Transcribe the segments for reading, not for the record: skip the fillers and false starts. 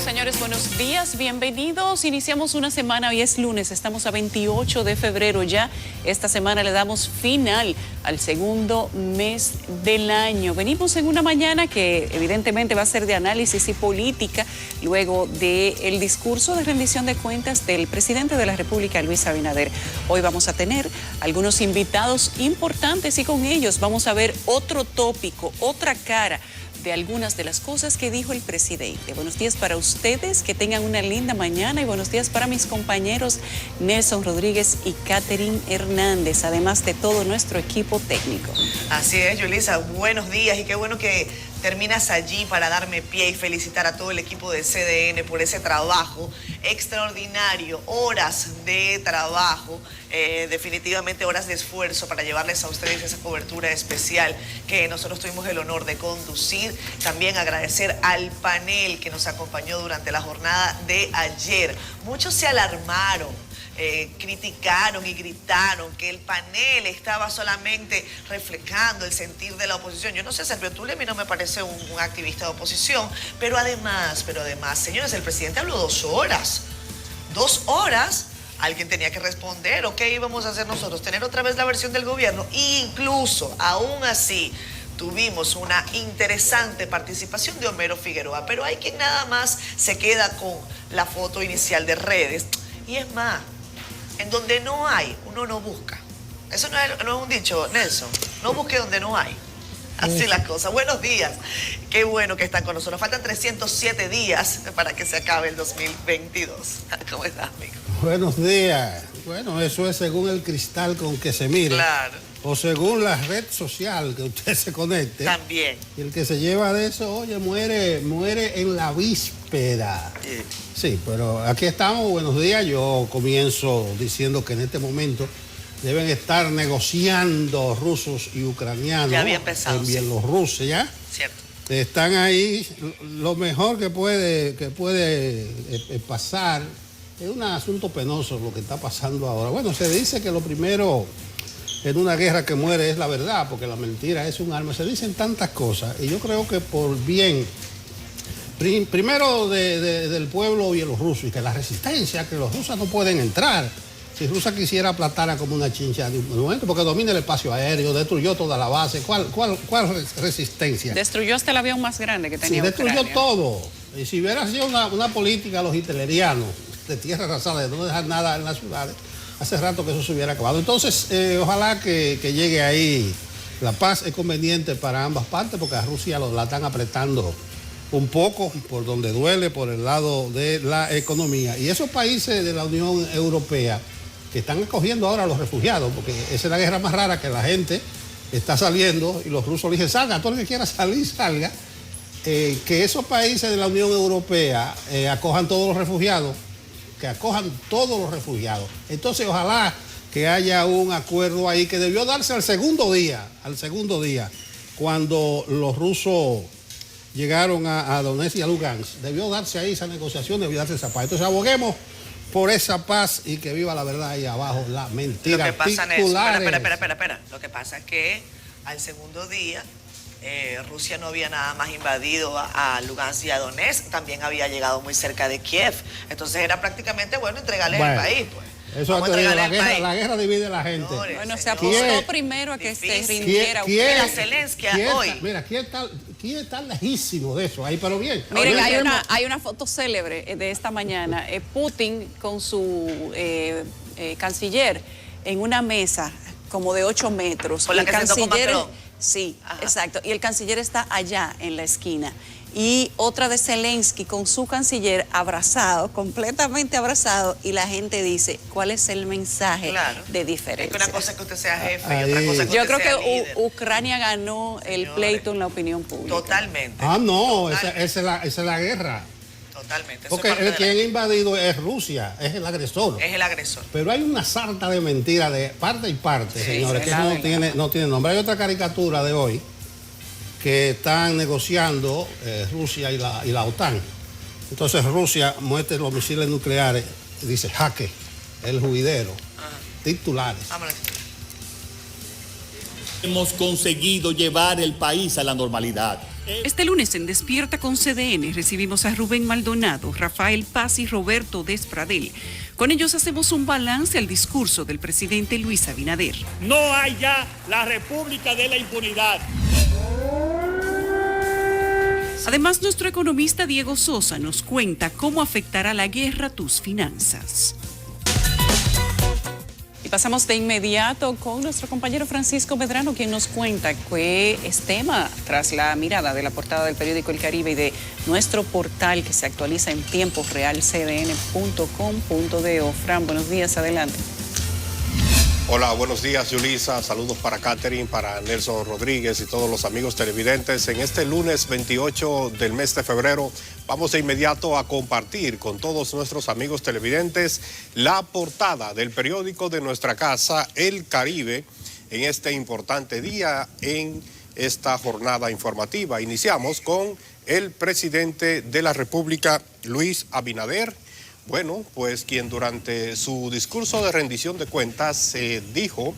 Señores, buenos días, bienvenidos. Iniciamos una semana, hoy es lunes, estamos a 28 de febrero ya. Esta semana le damos final al segundo mes del año. Venimos en una mañana que evidentemente va a ser de análisis y política, luego del discurso de rendición de cuentas del presidente de la República, Luis Abinader. Hoy vamos a tener algunos invitados importantes y con ellos vamos a ver otro tópico, otra cara de algunas de las cosas que dijo el presidente. Buenos días para ustedes, que tengan una linda mañana, y buenos días para mis compañeros Nelson Rodríguez y Catherine Hernández, además de todo nuestro equipo técnico. Así es, Yulisa, buenos días, y qué bueno que terminas allí para darme pie y felicitar a todo el equipo de CDN por ese trabajo extraordinario, horas de trabajo, definitivamente horas de esfuerzo para llevarles a ustedes esa cobertura especial que nosotros tuvimos el honor de conducir. También agradecer al panel que nos acompañó durante la jornada de ayer. Muchos se alarmaron, criticaron y gritaron que el panel estaba solamente reflejando el sentir de la oposición. Yo no sé, Sergio Tulio, a mí no me parece un activista de oposición, pero además, señores, el presidente habló 2 horas. 2 horas, alguien tenía que responder, ¿o qué íbamos a hacer nosotros? Tener otra vez la versión del gobierno. E incluso, aún así, tuvimos una interesante participación de Homero Figueroa, pero hay quien nada más se queda con la foto inicial de redes. Y es más, en donde no hay, uno no busca. Eso no es un dicho, Nelson. No busque donde no hay. Así las cosas. Buenos días. Qué bueno que están con nosotros. Faltan 307 días para que se acabe el 2022. ¿Cómo estás, amigo? Buenos días. Bueno, eso es según el cristal con que se mire. Claro. O según la red social que usted se conecte. También. Y el que se lleva de eso, oye, muere en la víspera. Sí, pero aquí estamos. Buenos días. Yo comienzo diciendo que en este momento deben estar negociando rusos y ucranianos. Ya había empezado. En Bielorrusia, ¿ya? Cierto. Están ahí. Lo mejor que puede pasar. Es un asunto penoso lo que está pasando ahora. Bueno, se dice que lo primero en una guerra que muere es la verdad, porque la mentira es un arma. Se dicen tantas cosas, y yo creo que por bien, primero del pueblo bielorruso, y que la resistencia, que los rusos no pueden entrar. Si Rusia quisiera aplastar como una chincha de un momento, porque domina el espacio aéreo, destruyó toda la base. ¿Cuál resistencia? Destruyó hasta el avión más grande que tenía destruyó Ucrania. Todo. Y si hubiera sido una política los hitlerianos, de tierra arrasada, de no dejar nada en las ciudades, hace rato que eso se hubiera acabado. Entonces, ojalá que llegue ahí. La paz es conveniente para ambas partes, porque a Rusia la están apretando un poco por donde duele, por el lado de la economía. Y esos países de la Unión Europea que están acogiendo ahora a los refugiados, porque esa es la guerra más rara, que la gente está saliendo y los rusos le dicen, salga, todo el que quiera salir, salga. Que esos países de la Unión Europea acojan todos los refugiados, que acojan todos los refugiados. Entonces, ojalá que haya un acuerdo ahí que debió darse al segundo día, cuando los rusos llegaron a Donetsk y a Lugansk. Debió darse ahí esa negociación, debió darse esa paz. Entonces, aboguemos por esa paz y que viva la verdad ahí abajo, la mentira. Lo que pasa, Nelson, espera. Lo que pasa es que al segundo día Rusia no había nada más invadido a Lugansk y a Donetsk, también había llegado muy cerca de Kiev. Entonces era prácticamente, entregarle el país, pues. Eso la guerra divide a la gente. Bueno, se apostó primero a que se rindiera Ucrania. Zelensky hoy. Mira, ¿quién está lejísimo de eso? Ahí, pero bien. Miren, hay una foto célebre de esta mañana. Putin con su canciller en una mesa como de 8 metros. Por la que se tocó Macron. Sí, exacto. Y el canciller está allá en la esquina. Y otra de Zelensky con su canciller abrazado, completamente abrazado, y la gente dice, ¿cuál es el mensaje de diferencia? Es que una cosa es que usted sea jefe y otra cosa es que usted sea líder. Yo creo que Ucrania ganó el pleito en la opinión pública. Totalmente. No, esa es la guerra. Totalmente. Porque quien ha invadido es Rusia, es el agresor. Es el agresor. Pero hay una sarta de mentiras de parte y parte, señores, que no tiene nombre. Hay otra caricatura de hoy que están negociando Rusia y la OTAN. Entonces Rusia muestra los misiles nucleares y dice, jaque, el juidero. Titulares. Vámonos. Hemos conseguido llevar el país a la normalidad. Este lunes en Despierta con CDN recibimos a Rubén Maldonado, Rafael Paz y Roberto Despradel. Con ellos hacemos un balance al discurso del presidente Luis Abinader. No hay ya la república de la impunidad. Además, nuestro economista Diego Sosa nos cuenta cómo afectará la guerra tus finanzas. Y pasamos de inmediato con nuestro compañero Francisco Medrano, quien nos cuenta qué es tema tras la mirada de la portada del periódico El Caribe y de nuestro portal que se actualiza en tiempo real, cdn.com.do. Fran, buenos días, adelante. Hola, buenos días, Yulisa. Saludos para Catherine, para Nelson Rodríguez y todos los amigos televidentes. En este lunes 28 del mes de febrero, vamos de inmediato a compartir con todos nuestros amigos televidentes la portada del periódico de nuestra casa, El Caribe, en este importante día, en esta jornada informativa. Iniciamos con el presidente de la República, Luis Abinader. Bueno, pues quien durante su discurso de rendición de cuentas dijo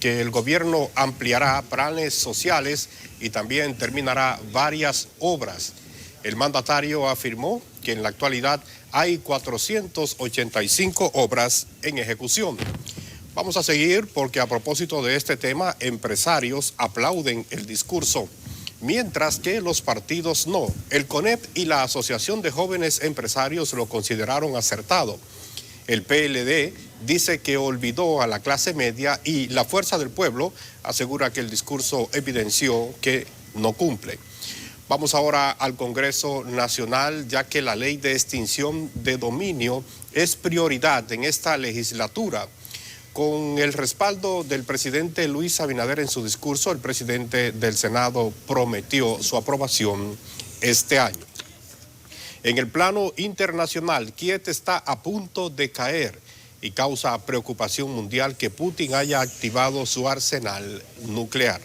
que el gobierno ampliará planes sociales y también terminará varias obras. El mandatario afirmó que en la actualidad hay 485 obras en ejecución. Vamos a seguir porque a propósito de este tema, empresarios aplauden el discurso, mientras que los partidos no. El CONEP y la Asociación de Jóvenes Empresarios lo consideraron acertado. El PLD dice que olvidó a la clase media y la Fuerza del Pueblo asegura que el discurso evidenció que no cumple. Vamos ahora al Congreso Nacional, ya que la ley de extinción de dominio es prioridad en esta legislatura. Con el respaldo del presidente Luis Abinader en su discurso, el presidente del Senado prometió su aprobación este año. En el plano internacional, Kiev está a punto de caer y causa preocupación mundial que Putin haya activado su arsenal nuclear.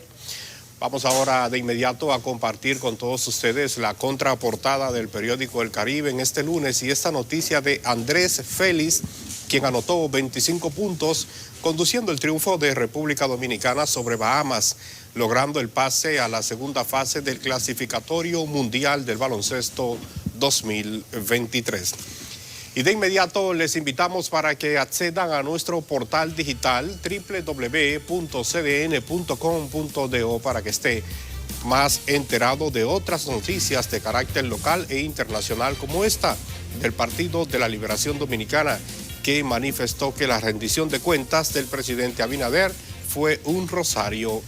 Vamos ahora de inmediato a compartir con todos ustedes la contraportada del periódico El Caribe en este lunes y esta noticia de Andrés Félix, quien anotó 25 puntos, conduciendo el triunfo de República Dominicana sobre Bahamas, logrando el pase a la segunda fase del clasificatorio mundial del baloncesto 2023. Y de inmediato les invitamos para que accedan a nuestro portal digital www.cdn.com.do para que esté más enterado de otras noticias de carácter local e internacional como esta del Partido de la Liberación Dominicana, que manifestó que la rendición de cuentas del presidente Abinader fue un rosario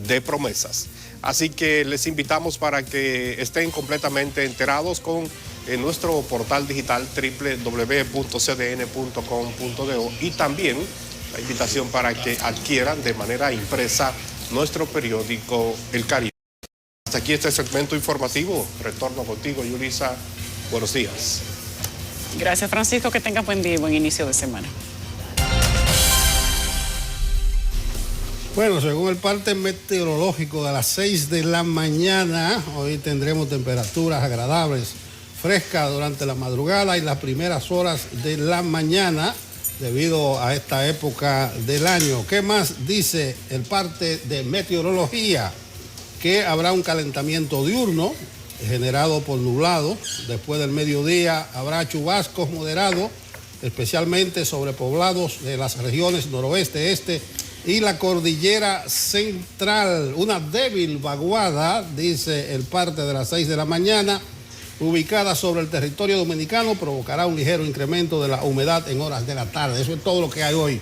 de promesas. Así que les invitamos para que estén completamente enterados con nuestro portal digital www.cdn.com.do y también la invitación para que adquieran de manera impresa nuestro periódico El Caribe. Hasta aquí este segmento informativo. Retorno contigo, Yulisa. Buenos días. Gracias, Francisco. Que tengas buen día y buen inicio de semana. Bueno, según el parte meteorológico, a las 6 de la mañana, hoy tendremos temperaturas agradables, frescas durante la madrugada y las primeras horas de la mañana, debido a esta época del año. ¿Qué más dice el parte de meteorología? Que habrá un calentamiento diurno generado por nublado. Después del mediodía habrá chubascos moderados, especialmente sobre poblados de las regiones noroeste, este y la cordillera central. Una débil vaguada, dice el parte de las 6 de la mañana, ubicada sobre el territorio dominicano, provocará un ligero incremento de la humedad en horas de la tarde. Eso es todo lo que hay hoy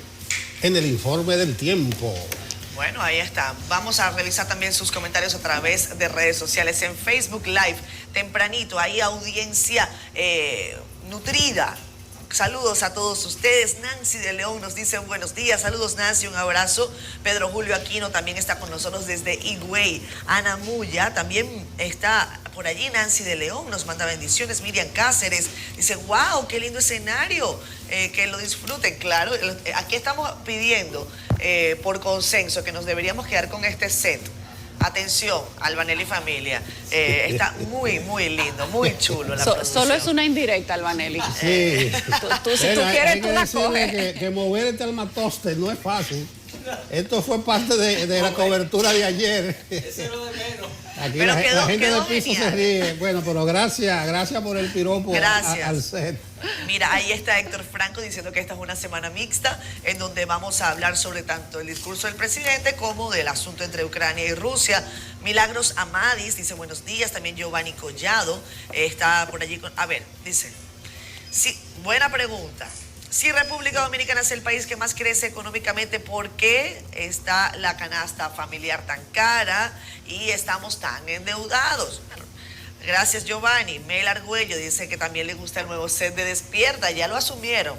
en el informe del tiempo. Bueno, ahí está. Vamos a revisar también sus comentarios a través de redes sociales. En Facebook Live, tempranito, hay audiencia nutrida. Saludos a todos ustedes. Nancy de León nos dice buenos días. Saludos, Nancy, un abrazo. Pedro Julio Aquino también está con nosotros desde Higüey. Ana Muya también está por allí. Nancy de León nos manda bendiciones. Miriam Cáceres dice, wow, qué lindo escenario. Que lo disfruten, claro. Aquí estamos pidiendo por consenso que nos deberíamos quedar con este set. Atención, Albanelli y familia. Está muy, muy lindo, muy chulo la producción. Solo es una indirecta, Albanelli. Sí. Tú, si tú quieres, tú la coges. Que mover este armatoste no es fácil. Esto fue parte de la cobertura de ayer. Ese es lo de menos. Aquí Pero la gente quedó del piso genial. se ríe. Bueno, pero gracias por el piropo Gracias. al set. Mira, ahí está Héctor Franco diciendo que esta es una semana mixta en donde vamos a hablar sobre tanto el discurso del presidente como del asunto entre Ucrania y Rusia. Milagros Amadis dice buenos días. También Giovanni Collado está por allí. A ver, dice, sí, buena pregunta. Si República Dominicana es el país que más crece económicamente, ¿por qué está la canasta familiar tan cara y estamos tan endeudados? Bueno, gracias, Giovanni. Mel Argüello dice que también le gusta el nuevo set de Despierta. Ya lo asumieron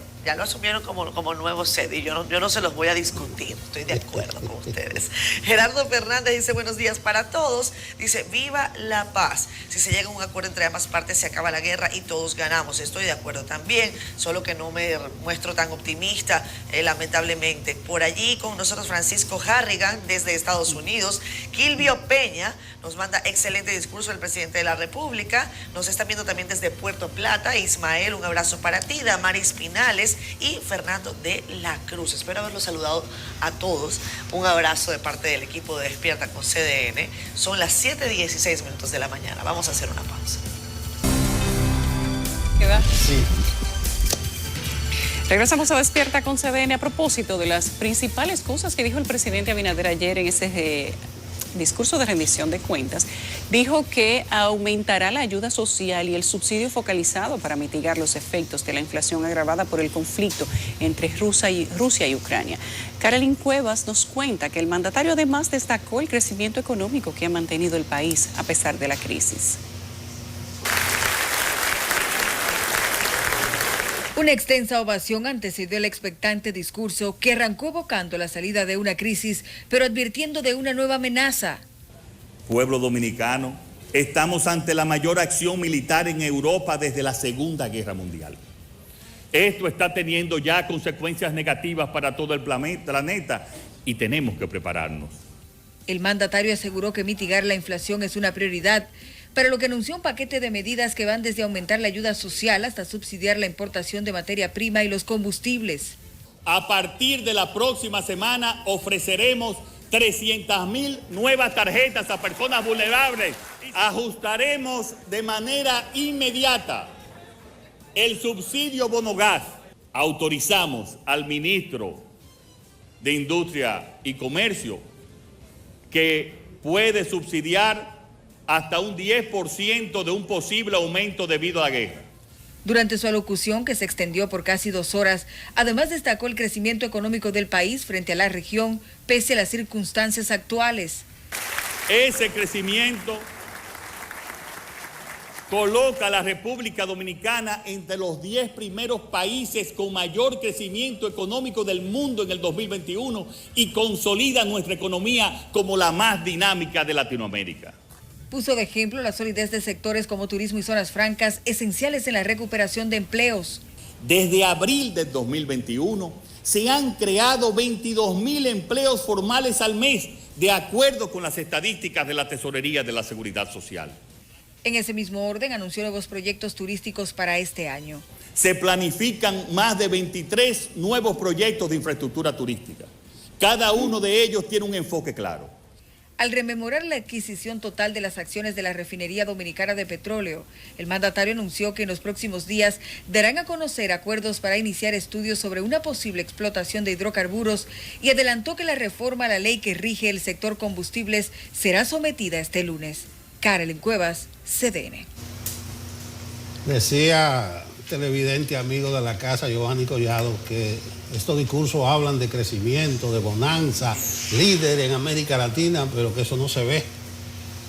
como nuevo set y yo no se los voy a discutir. Estoy de acuerdo con ustedes. Gerardo Fernández dice buenos días para todos. Dice viva la paz. Si se llega a un acuerdo entre ambas partes se acaba la guerra y todos ganamos. Estoy de acuerdo también, solo que no me muestro tan optimista, lamentablemente. Por allí con nosotros Francisco Harrigan desde Estados Unidos. Kilvio Peña nos manda excelente discurso del presidente de la República. Nos están viendo también desde Puerto Plata. Ismael, un abrazo para ti. Damaris Pinales y Fernando de la Cruz. Espero haberlos saludado a todos. Un abrazo de parte del equipo de Despierta con CDN. Son las 7:16 de la mañana. Vamos a hacer una pausa. ¿Queda? Sí. Regresamos a Despierta con CDN a propósito de las principales cosas que dijo el presidente Abinader ayer en ese discurso de rendición de cuentas. Dijo que aumentará la ayuda social y el subsidio focalizado para mitigar los efectos de la inflación agravada por el conflicto entre Rusia y Ucrania. Carolyn Cuevas nos cuenta que el mandatario además destacó el crecimiento económico que ha mantenido el país a pesar de la crisis. Una extensa ovación antecedió el expectante discurso que arrancó evocando la salida de una crisis, pero advirtiendo de una nueva amenaza. Pueblo dominicano, estamos ante la mayor acción militar en Europa desde la Segunda Guerra Mundial. Esto está teniendo ya consecuencias negativas para todo el planeta y tenemos que prepararnos. El mandatario aseguró que mitigar la inflación es una prioridad, para lo que anunció un paquete de medidas que van desde aumentar la ayuda social hasta subsidiar la importación de materia prima y los combustibles. A partir de la próxima semana ofreceremos 300.000 nuevas tarjetas a personas vulnerables. Ajustaremos de manera inmediata el subsidio bono gas. Autorizamos al ministro de Industria y Comercio que puede subsidiar hasta un 10% de un posible aumento debido a la guerra. Durante su alocución, que se extendió por casi 2 horas, además destacó el crecimiento económico del país frente a la región, pese a las circunstancias actuales. Ese crecimiento coloca a la República Dominicana entre los 10 primeros países con mayor crecimiento económico del mundo en el 2021 y consolida nuestra economía como la más dinámica de Latinoamérica. Puso de ejemplo la solidez de sectores como turismo y zonas francas, esenciales en la recuperación de empleos. Desde abril del 2021 se han creado 22.000 empleos formales al mes, de acuerdo con las estadísticas de la Tesorería de la Seguridad Social. En ese mismo orden, anunció nuevos proyectos turísticos para este año. Se planifican más de 23 nuevos proyectos de infraestructura turística. Cada uno de ellos tiene un enfoque claro. Al rememorar la adquisición total de las acciones de la Refinería Dominicana de Petróleo, el mandatario anunció que en los próximos días darán a conocer acuerdos para iniciar estudios sobre una posible explotación de hidrocarburos y adelantó que la reforma a la ley que rige el sector combustibles será sometida este lunes. Carolyn Cuevas, CDN. Decía televidente amigo de la casa, Giovanni Collado, que estos discursos hablan de crecimiento, de bonanza, líder en América Latina, pero que eso no se ve,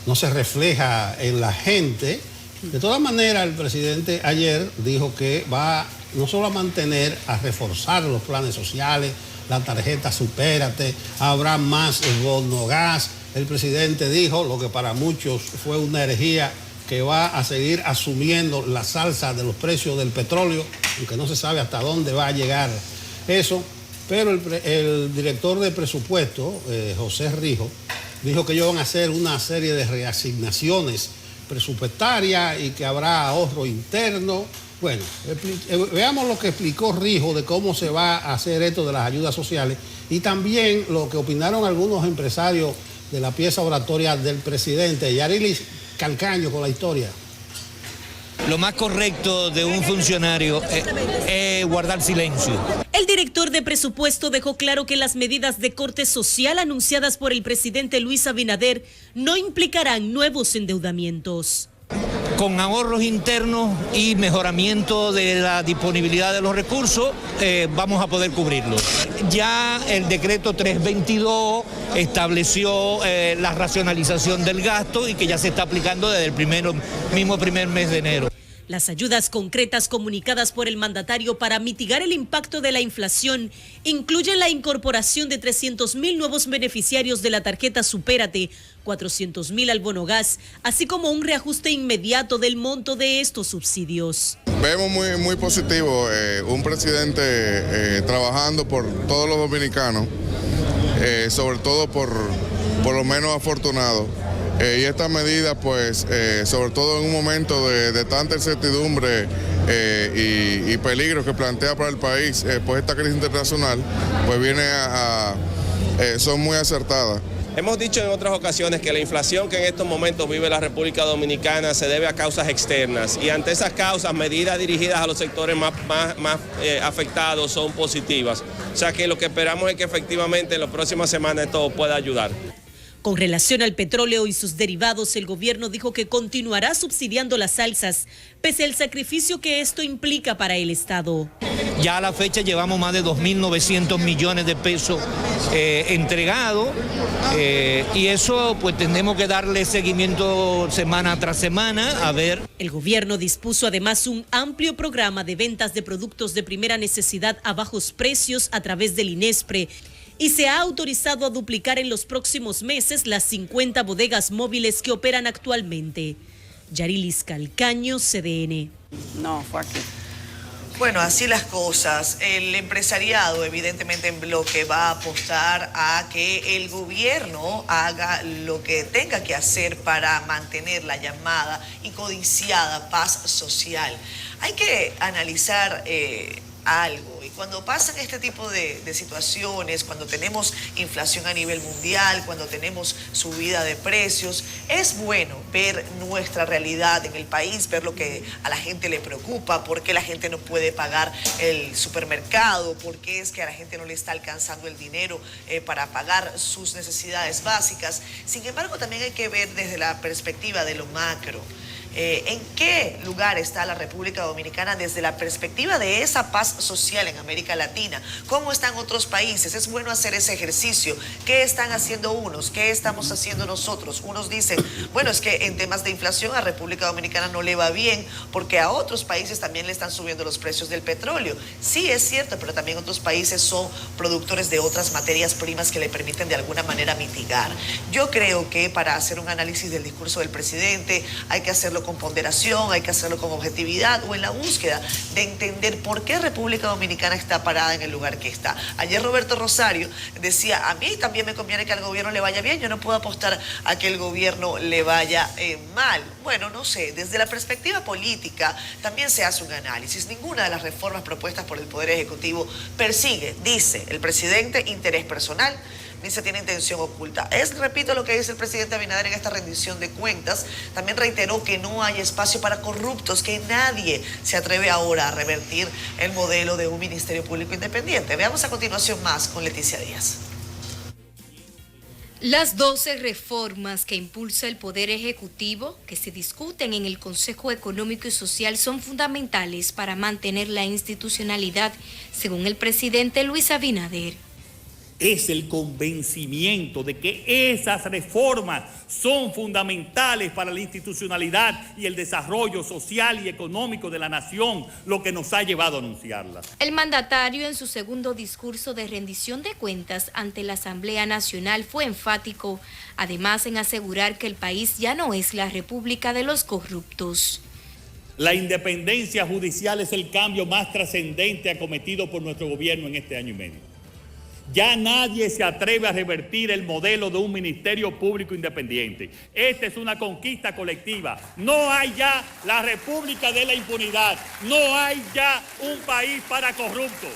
no se refleja en la gente. De todas maneras, el presidente ayer dijo que va no solo a mantener, a reforzar los planes sociales, la tarjeta Supérate, habrá más bono gas. El presidente dijo, lo que para muchos fue una herejía, que va a seguir asumiendo la salsa de los precios del petróleo, aunque no se sabe hasta dónde va a llegar eso, pero el director de presupuesto, José Rijo, dijo que ellos van a hacer una serie de reasignaciones presupuestarias y que habrá ahorro interno. Bueno, veamos lo que explicó Rijo de cómo se va a hacer esto de las ayudas sociales y también lo que opinaron algunos empresarios de la pieza oratoria del presidente. Yarilis Calcaño con la historia. Lo más correcto de un funcionario es guardar silencio. El director de presupuesto dejó claro que las medidas de corte social anunciadas por el presidente Luis Abinader no implicarán nuevos endeudamientos. Con ahorros internos y mejoramiento de la disponibilidad de los recursos, vamos a poder cubrirlo. Ya el decreto 322 estableció la racionalización del gasto y que ya se está aplicando desde el primer mes de enero. Las ayudas concretas comunicadas por el mandatario para mitigar el impacto de la inflación incluyen la incorporación de 300.000 nuevos beneficiarios de la tarjeta Supérate, 400.000 al bono gas, así como un reajuste inmediato del monto de estos subsidios. Vemos muy positivo un presidente trabajando por todos los dominicanos, sobre todo por los menos afortunados. Y esta medida, pues, sobre todo en un momento de tanta incertidumbre y peligro que plantea para el país, pues esta crisis internacional, pues son muy acertadas. Hemos dicho en otras ocasiones que la inflación que en estos momentos vive la República Dominicana se debe a causas externas y ante esas causas medidas dirigidas a los sectores más afectados son positivas. O sea que lo que esperamos es que efectivamente en las próximas semanas esto pueda ayudar. Con relación al petróleo y sus derivados, el gobierno dijo que continuará subsidiando las alzas, pese al sacrificio que esto implica para el Estado. Ya a la fecha llevamos más de 2.900 millones de pesos entregados y eso pues tendremos que darle seguimiento semana tras semana a ver. El gobierno dispuso además un amplio programa de ventas de productos de primera necesidad a bajos precios a través del INESPRE. Y se ha autorizado a duplicar en los próximos meses las 50 bodegas móviles que operan actualmente. Yarilis Calcaño, CDN. No, fue aquí. Bueno, así las cosas. El empresariado, evidentemente en bloque, va a apostar a que el gobierno haga lo que tenga que hacer para mantener la llamada y codiciada paz social. Hay que analizar algo. Y cuando pasan este tipo de situaciones, cuando tenemos inflación a nivel mundial, cuando tenemos subida de precios, es bueno ver nuestra realidad en el país, ver lo que a la gente le preocupa, por qué la gente no puede pagar el supermercado, por qué es que a la gente no le está alcanzando el dinero para pagar sus necesidades básicas. Sin embargo, también hay que ver desde la perspectiva de lo macro. ¿En qué lugar está la República Dominicana desde la perspectiva de esa paz social en América Latina? ¿Cómo están otros países? Es bueno hacer ese ejercicio. ¿Qué están haciendo unos? ¿Qué estamos haciendo nosotros? Unos dicen, bueno, es que en temas de inflación a República Dominicana no le va bien porque a otros países también le están subiendo los precios del petróleo. Sí, es cierto, pero también otros países son productores de otras materias primas que le permiten de alguna manera mitigar. Yo creo que para hacer un análisis del discurso del presidente hay que hacerlo con ponderación, hay que hacerlo con objetividad o en la búsqueda de entender por qué República Dominicana está parada en el lugar que está. Ayer Roberto Rosario decía, a mí también me conviene que al gobierno le vaya bien, yo no puedo apostar a que el gobierno le vaya mal. Bueno, no sé, desde la perspectiva política también se hace un análisis. Ninguna de las reformas propuestas por el Poder Ejecutivo persigue, dice el presidente, interés personal, ni se tiene intención oculta. Repito lo que dice el presidente Abinader en esta rendición de cuentas. También reiteró que no hay espacio para corruptos, que nadie se atreve ahora a revertir el modelo de un Ministerio Público Independiente. Veamos a continuación más con Leticia Díaz. Las 12 reformas que impulsa el Poder Ejecutivo, que se discuten en el Consejo Económico y Social, son fundamentales para mantener la institucionalidad, según el presidente Luis Abinader. Es el convencimiento de que esas reformas son fundamentales para la institucionalidad y el desarrollo social y económico de la nación, lo que nos ha llevado a anunciarlas. El mandatario en su segundo discurso de rendición de cuentas ante la Asamblea Nacional fue enfático, además en asegurar que el país ya no es la República de los corruptos. La independencia judicial es el cambio más trascendente acometido por nuestro gobierno en este año y medio. Ya nadie se atreve a revertir el modelo de un ministerio público independiente. Esta es una conquista colectiva. No hay ya la República de la impunidad. No hay ya un país para corruptos.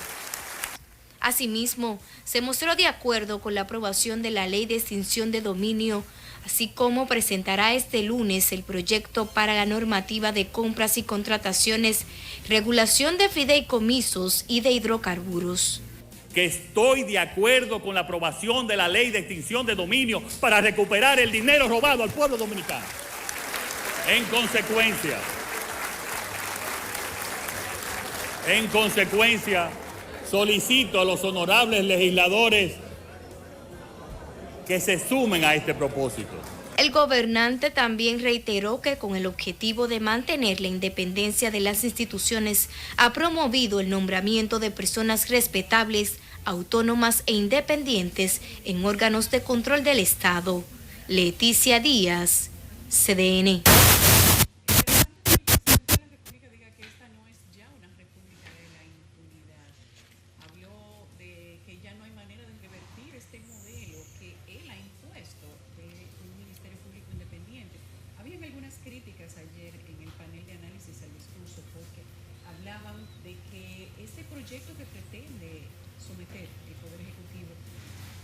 Asimismo, se mostró de acuerdo con la aprobación de la Ley de Extinción de Dominio, así como presentará este lunes el proyecto para la normativa de compras y contrataciones, regulación de fideicomisos y de hidrocarburos. Que estoy de acuerdo con la aprobación de la Ley de Extinción de Dominio para recuperar el dinero robado al pueblo dominicano. En consecuencia, solicito a los honorables legisladores que se sumen a este propósito. El gobernante también reiteró que con el objetivo de mantener la independencia de las instituciones, ha promovido el nombramiento de personas respetables, autónomas e independientes en órganos de control del Estado. Leticia Díaz, CDN.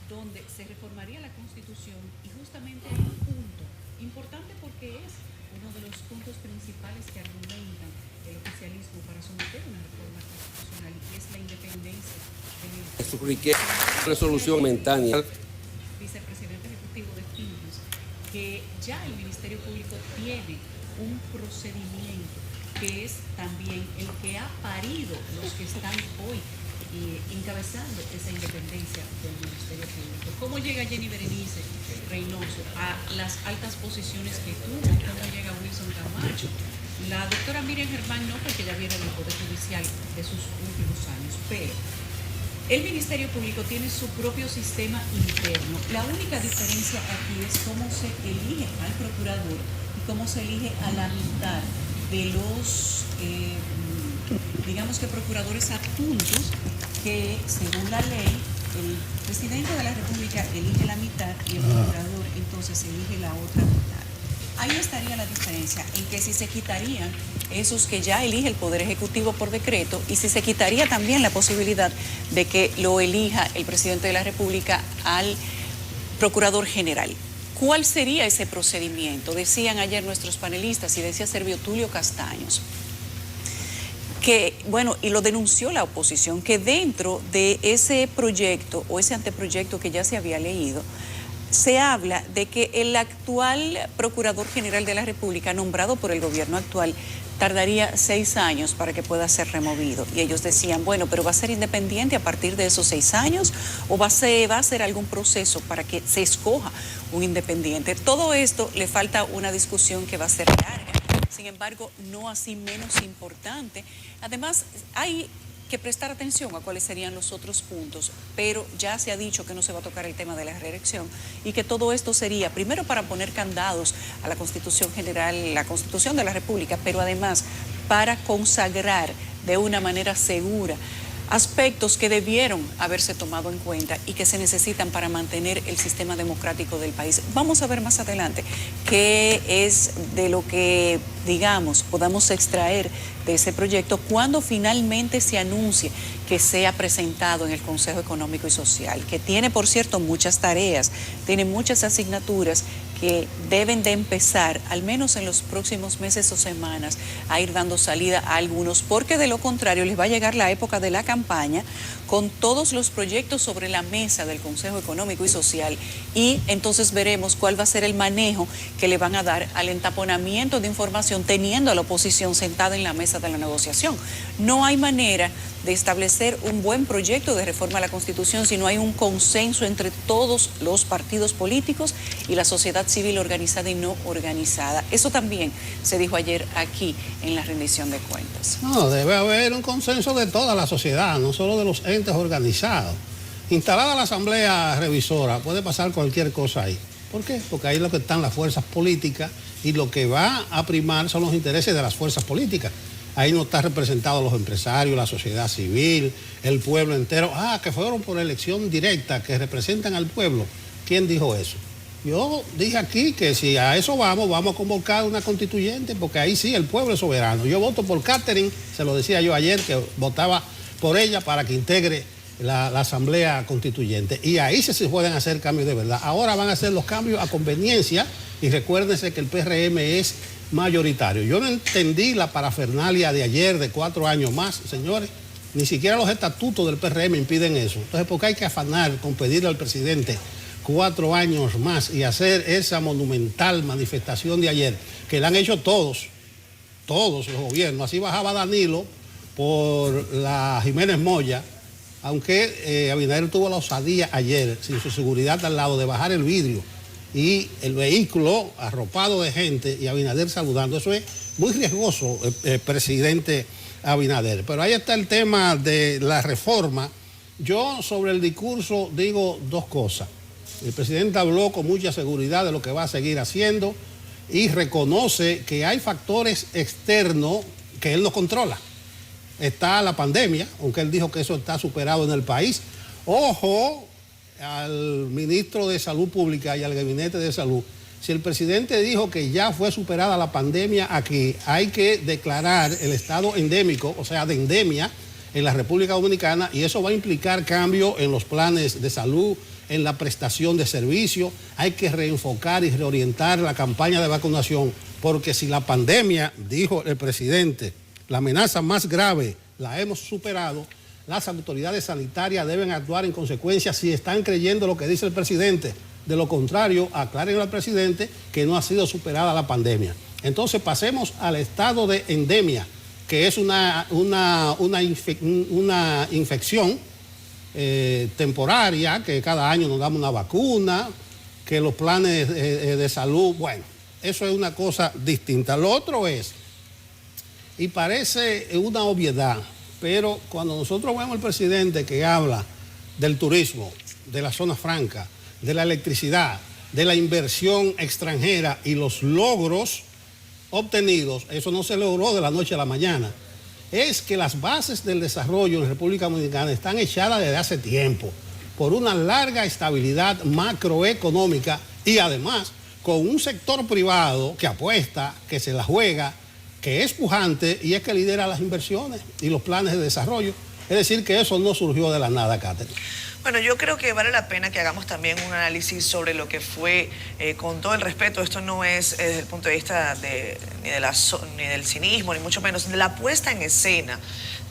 Donde se reformaría la Constitución y justamente hay un punto importante porque es uno de los puntos principales que argumentan el oficialismo para someter una reforma constitucional y es la independencia del resolución momentánea. Vicepresidente ejecutivo de Finjos, que ya el Ministerio Público tiene un procedimiento que es también el que ha parido los que están hoy encabezando esa independencia del Ministerio Público. ¿Cómo llega Jenny Berenice Reynoso a las altas posiciones que tuvo? ¿Cómo llega Wilson Camacho? La doctora Miriam Germán no, porque ya viene del Poder Judicial de sus últimos años, pero el Ministerio Público tiene su propio sistema interno. La única diferencia aquí es cómo se elige al procurador y cómo se elige a la mitad de los, digamos que procuradores adjuntos, que según la ley, el presidente de la República elige la mitad y el procurador entonces elige la otra mitad. Ahí estaría la diferencia, en que si se quitarían esos que ya elige el Poder Ejecutivo por decreto y si se quitaría también la posibilidad de que lo elija el presidente de la República al Procurador General. ¿Cuál sería ese procedimiento? Decían ayer nuestros panelistas y decía Servio Tulio Castaños, que, bueno, y lo denunció la oposición, que dentro de ese proyecto o ese anteproyecto que ya se había leído, se habla de que el actual Procurador General de la República, nombrado por el gobierno actual, tardaría 6 años para que pueda ser removido. Y ellos decían, bueno, pero ¿va a ser independiente a partir de esos 6 años o va a ser algún proceso para que se escoja un independiente? Todo esto le falta una discusión que va a ser larga. Sin embargo, no así menos importante. Además, hay que prestar atención a cuáles serían los otros puntos, pero ya se ha dicho que no se va a tocar el tema de la reelección y que todo esto sería, primero, para poner candados a la Constitución General, la Constitución de la República, pero además para consagrar de una manera segura aspectos que debieron haberse tomado en cuenta y que se necesitan para mantener el sistema democrático del país. Vamos a ver más adelante qué es de lo que, digamos, podamos extraer de ese proyecto cuando finalmente se anuncie que sea presentado en el Consejo Económico y Social, que tiene, por cierto, muchas tareas, tiene muchas asignaturas que deben de empezar, al menos en los próximos meses o semanas, a ir dando salida a algunos, porque de lo contrario les va a llegar la época de la campaña con todos los proyectos sobre la mesa del Consejo Económico y Social y entonces veremos cuál va a ser el manejo que le van a dar al entaponamiento de información teniendo a la oposición sentada en la mesa de la negociación. No hay manera de establecer un buen proyecto de reforma a la Constitución si no hay un consenso entre todos los partidos políticos y la sociedad civil organizada y no organizada. Eso también se dijo ayer aquí en la rendición de cuentas. No, debe haber un consenso de toda la sociedad, no solo de los entes organizados. Instalada la Asamblea Revisora, puede pasar cualquier cosa ahí. ¿Por qué? Porque ahí es lo que están las fuerzas políticas y lo que va a primar son los intereses de las fuerzas políticas. Ahí no están representados los empresarios, la sociedad civil, el pueblo entero. Ah, que fueron por elección directa, que representan al pueblo. ¿Quién dijo eso? Yo dije aquí que si a eso vamos a convocar una constituyente, porque ahí sí el pueblo es soberano. Yo voto por Catherine, se lo decía yo ayer, que votaba por ella para que integre la Asamblea Constituyente. Y ahí se pueden hacer cambios de verdad. Ahora van a hacer los cambios a conveniencia y recuérdense que el PRM es mayoritario. Yo no entendí la parafernalia de ayer de 4 años más, señores. Ni siquiera los estatutos del PRM impiden eso. Entonces, ¿por qué hay que afanar con pedirle al presidente 4 años más y hacer esa monumental manifestación de ayer, que la han hecho todos los gobiernos? Así bajaba Danilo por la Jiménez Moya, aunque Abinader tuvo la osadía ayer, sin su seguridad al lado, de bajar el vidrio y el vehículo arropado de gente y Abinader saludando. Eso es muy riesgoso, presidente Abinader. Pero ahí está el tema de la reforma. Yo sobre el discurso digo 2 cosas. El presidente habló con mucha seguridad de lo que va a seguir haciendo y reconoce que hay factores externos que él no controla. Está la pandemia, aunque él dijo que eso está superado en el país. Ojo al ministro de Salud Pública y al Gabinete de Salud. Si el presidente dijo que ya fue superada la pandemia aquí, hay que declarar el estado endémico, o sea, de endemia en la República Dominicana, y eso va a implicar cambio en los planes de salud, en la prestación de servicios. Hay que reenfocar y reorientar la campaña de vacunación, porque si la pandemia, dijo el presidente, la amenaza más grave la hemos superado, las autoridades sanitarias deben actuar en consecuencia si están creyendo lo que dice el presidente. De lo contrario, aclaren al presidente que no ha sido superada la pandemia. Entonces pasemos al estado de endemia, que es una infección temporaria, que cada año nos damos una vacuna, que los planes de salud, bueno, eso es una cosa distinta. Lo otro es, y parece una obviedad, pero cuando nosotros vemos al presidente que habla del turismo, de la zona franca, de la electricidad, de la inversión extranjera y los logros obtenidos, eso no se logró de la noche a la mañana. Es que las bases del desarrollo en la República Dominicana están echadas desde hace tiempo, por una larga estabilidad macroeconómica y además con un sector privado que apuesta, que se la juega, que es pujante y es que lidera las inversiones y los planes de desarrollo. Es decir, que eso no surgió de la nada, Catherine. Bueno, yo creo que vale la pena que hagamos también un análisis sobre lo que fue, con todo el respeto, esto no es desde el punto de vista ni del cinismo, ni mucho menos, de la puesta en escena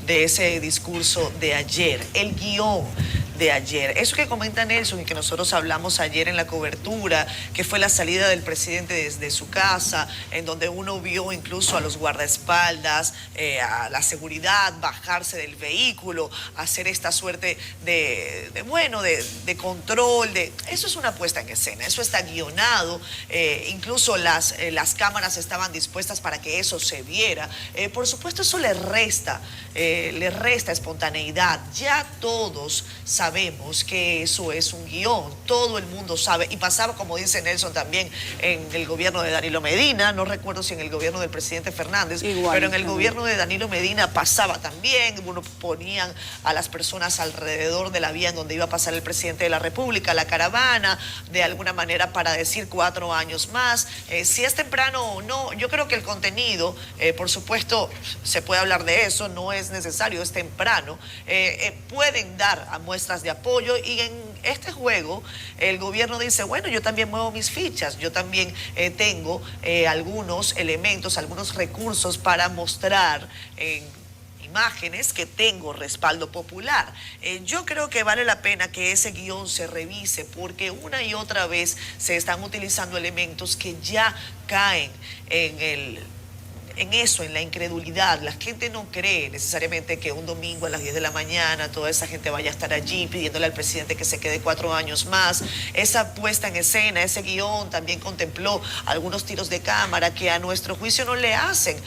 de ese discurso de ayer, el guión de ayer. Eso que comenta Nelson y que nosotros hablamos ayer en la cobertura, que fue la salida del presidente desde su casa, en donde uno vio incluso a los guardaespaldas, a la seguridad, bajarse del vehículo, hacer esta suerte de control. Eso es una puesta en escena, eso está guionado, incluso las cámaras estaban dispuestas para que eso se viera. Por supuesto, eso le resta espontaneidad. Ya todos sabemos que eso es un guión, todo el mundo sabe, y pasaba, como dice Nelson, también en el gobierno de Danilo Medina, no recuerdo si en el gobierno del presidente Fernández, pero en el gobierno de Danilo Medina pasaba también, uno ponían a las personas alrededor de la vía en donde iba a pasar el presidente de la República, la caravana, de alguna manera para decir 4 años más. Si es temprano o no, yo creo que el contenido, por supuesto, se puede hablar de eso, no es necesario, es temprano, pueden dar a muestras de apoyo, y en este juego el gobierno dice, bueno, yo también muevo mis fichas, yo también tengo algunos elementos, algunos recursos para mostrar imágenes que tengo respaldo popular. Yo creo que vale la pena que ese guión se revise, porque una y otra vez se están utilizando elementos que ya caen en eso, en la incredulidad. La gente no cree necesariamente que un domingo a las 10 de la mañana toda esa gente vaya a estar allí pidiéndole al presidente que se quede 4 años más. Esa puesta en escena, ese guión también contempló algunos tiros de cámara que a nuestro juicio no le hacen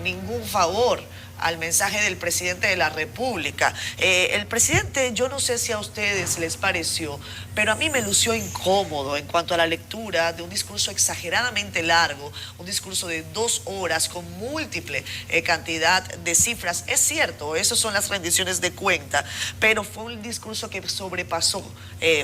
ningún favor al mensaje del presidente de la República. El presidente, yo no sé si a ustedes les pareció, pero a mí me lució incómodo en cuanto a la lectura de un discurso exageradamente largo, un discurso de 2 horas con múltiple cantidad de cifras. Es cierto, esas son las rendiciones de cuenta, pero fue un discurso que sobrepasó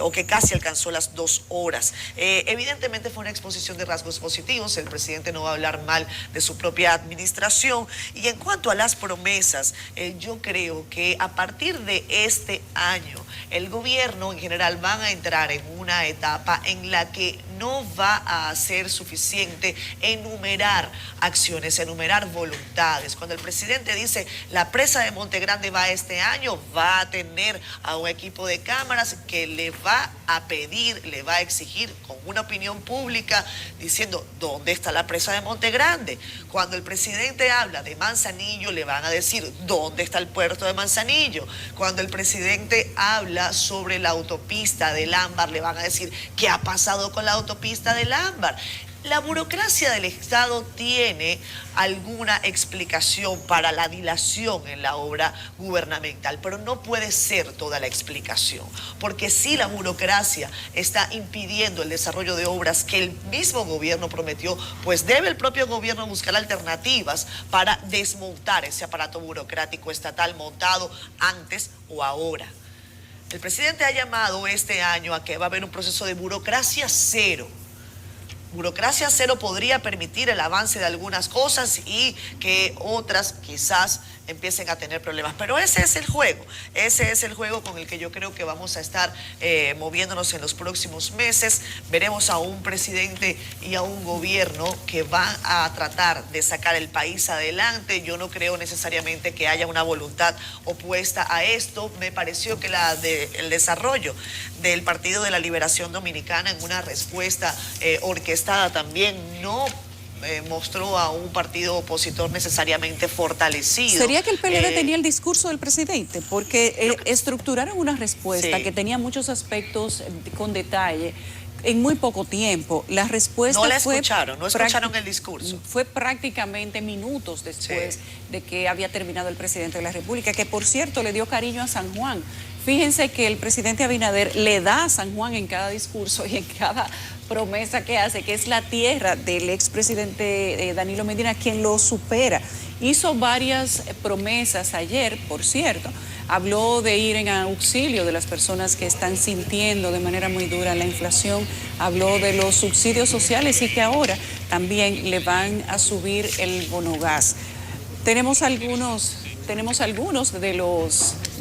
o que casi alcanzó las 2 horas. Evidentemente fue una exposición de rasgos positivos, el presidente no va a hablar mal de su propia administración. Y en cuanto a las promesas, yo creo que a partir de este año, el gobierno en general van a entrar en una etapa en la que no va a ser suficiente enumerar acciones, enumerar voluntades. Cuando el presidente dice la presa de Monte Grande va este año, va a tener a un equipo de cámaras que le va a pedir, le va a exigir con una opinión pública diciendo ¿dónde está la presa de Monte Grande? Cuando el presidente habla de Manzanillo, le van a decir ¿dónde está el puerto de Manzanillo? Cuando el presidente habla sobre la autopista del Ámbar, le van a decir ¿qué ha pasado con la autopista del Ámbar? La burocracia del Estado tiene alguna explicación para la dilación en la obra gubernamental, pero no puede ser toda la explicación, porque si la burocracia está impidiendo el desarrollo de obras que el mismo gobierno prometió, pues debe el propio gobierno buscar alternativas para desmontar ese aparato burocrático estatal montado antes o ahora. El presidente ha llamado este año a que va a haber un proceso de burocracia cero. Burocracia cero podría permitir el avance de algunas cosas y que otras quizás empiecen a tener problemas. Pero ese es el juego con el que yo creo que vamos a estar moviéndonos en los próximos meses. Veremos a un presidente y a un gobierno que van a tratar de sacar el país adelante. Yo no creo necesariamente que haya una voluntad opuesta a esto. Me pareció que el desarrollo del Partido de la Liberación Dominicana en una respuesta orquestada también no mostró a un partido opositor necesariamente fortalecido. ¿Sería que el PLD tenía el discurso del presidente? Porque estructuraron una respuesta que tenía muchos aspectos con detalle en muy poco tiempo. La respuesta no escucharon el discurso. Fue prácticamente minutos después de que había terminado el presidente de la República, que por cierto le dio cariño a San Juan. Fíjense que el presidente Abinader le da a San Juan en cada discurso y en cada promesa que hace, que es la tierra del expresidente Danilo Medina, quien lo supera. Hizo varias promesas ayer, por cierto. Habló de ir en auxilio de las personas que están sintiendo de manera muy dura la inflación. Habló de los subsidios sociales y que ahora también le van a subir el bono gas. Tenemos algunos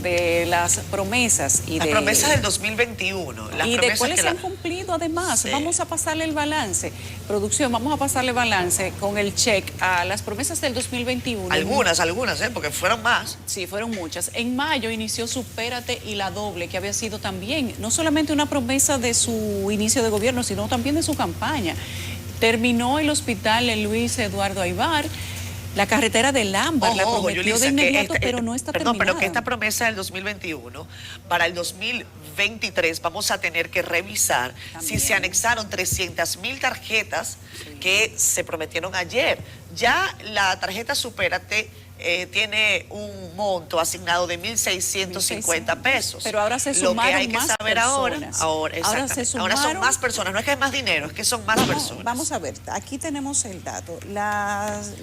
de las promesas y las promesas del 2021. Y de cuáles se han cumplido además. Sí. Vamos a pasarle el balance. Producción, vamos a pasarle balance con el check a las promesas del 2021. Algunas, porque fueron más. Sí, fueron muchas. En mayo inició Supérate y la Doble, que había sido también no solamente una promesa de su inicio de gobierno, sino también de su campaña. Terminó el hospital Luis Eduardo Aybar. La carretera del Ámbar la prometió Yulisa, de inmediato, pero no está terminada. Pero que esta promesa del 2021, para el 2023 vamos a tener que revisar si se anexaron 300,000 tarjetas que se prometieron ayer. Ya la tarjeta Supérate tiene un monto asignado de 1.650 pesos. Pero ahora se sumaron más personas. Lo que hay que saber ahora son más personas. No es que es más dinero, es que son más personas. Vamos a ver, aquí tenemos el dato.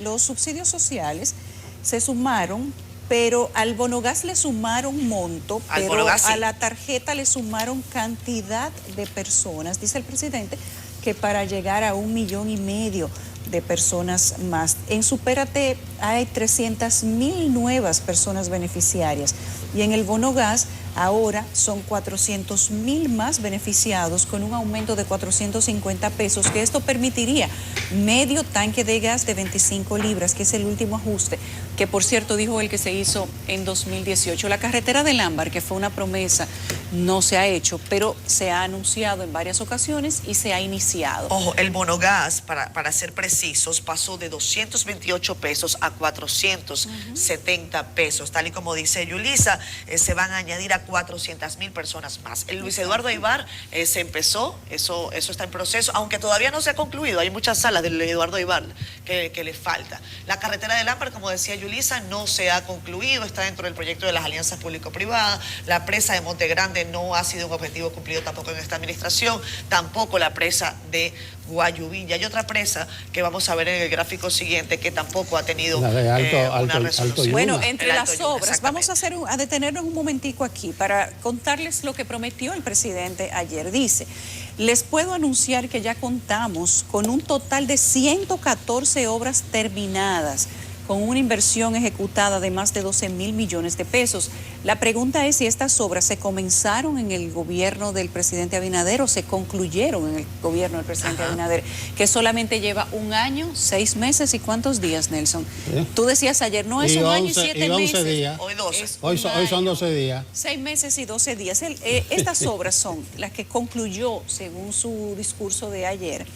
Los subsidios sociales se sumaron, pero al bonogas le sumaron monto, pero a la tarjeta le sumaron cantidad de personas. Dice el presidente que para llegar a 1,5 millones de personas más. En Supérate hay 300,000 nuevas personas beneficiarias y en el bono gas ahora son 400,000 más beneficiados con un aumento de 450 pesos, que esto permitiría medio tanque de gas de 25 libras, que es el último ajuste, que por cierto dijo el que se hizo en 2018. La carretera del Ámbar, que fue una promesa, no se ha hecho, pero se ha anunciado en varias ocasiones y se ha iniciado. Ojo, el bono gas, para ser precisos, pasó de 228 pesos a 470 pesos. Tal y como dice Yulisa, se van a añadir a 400,000 personas más. El Luis Eduardo Aybar se empezó, eso está en proceso, aunque todavía no se ha concluido. Hay muchas salas del Eduardo Aybar que le falta. La carretera del Ámbar, como decía Yulisa, Yulisa, no se ha concluido, está dentro del proyecto de las alianzas público-privadas. La presa de Monte Grande no ha sido un objetivo cumplido tampoco en esta administración, tampoco la presa de Guayubín. Y hay otra presa que vamos a ver en el gráfico siguiente que tampoco ha tenido una resolución. Bueno, entre las obras, vamos a detenernos un momentico aquí para contarles lo que prometió el presidente ayer. Dice: les puedo anunciar que ya contamos con un total de 114 obras terminadas, con una inversión ejecutada de más de 12.000 millones de pesos. La pregunta es si estas obras se comenzaron en el gobierno del presidente Abinader o se concluyeron en el gobierno del presidente Abinader, que solamente lleva 1 año, 6 meses y ¿cuántos días, Nelson? Tú decías ayer, no es 1 año y 7 meses. Días. Hoy 12. Hoy son 12 días. 6 meses y 12 días. Estas obras son las que concluyó según su discurso de ayer.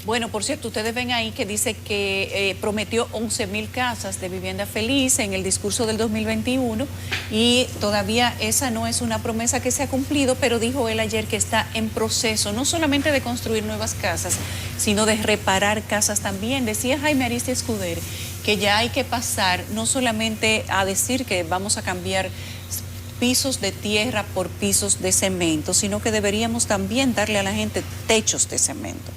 Bueno, por cierto, ustedes ven ahí que dice que prometió 11.000 casas de vivienda feliz en el discurso del 2021 y todavía esa no es una promesa que se ha cumplido, pero dijo él ayer que está en proceso, no solamente de construir nuevas casas, sino de reparar casas también. Decía Jaime Ariztía Escudero que ya hay que pasar no solamente a decir que vamos a cambiar pisos de tierra por pisos de cemento, sino que deberíamos también darle a la gente techos de cemento.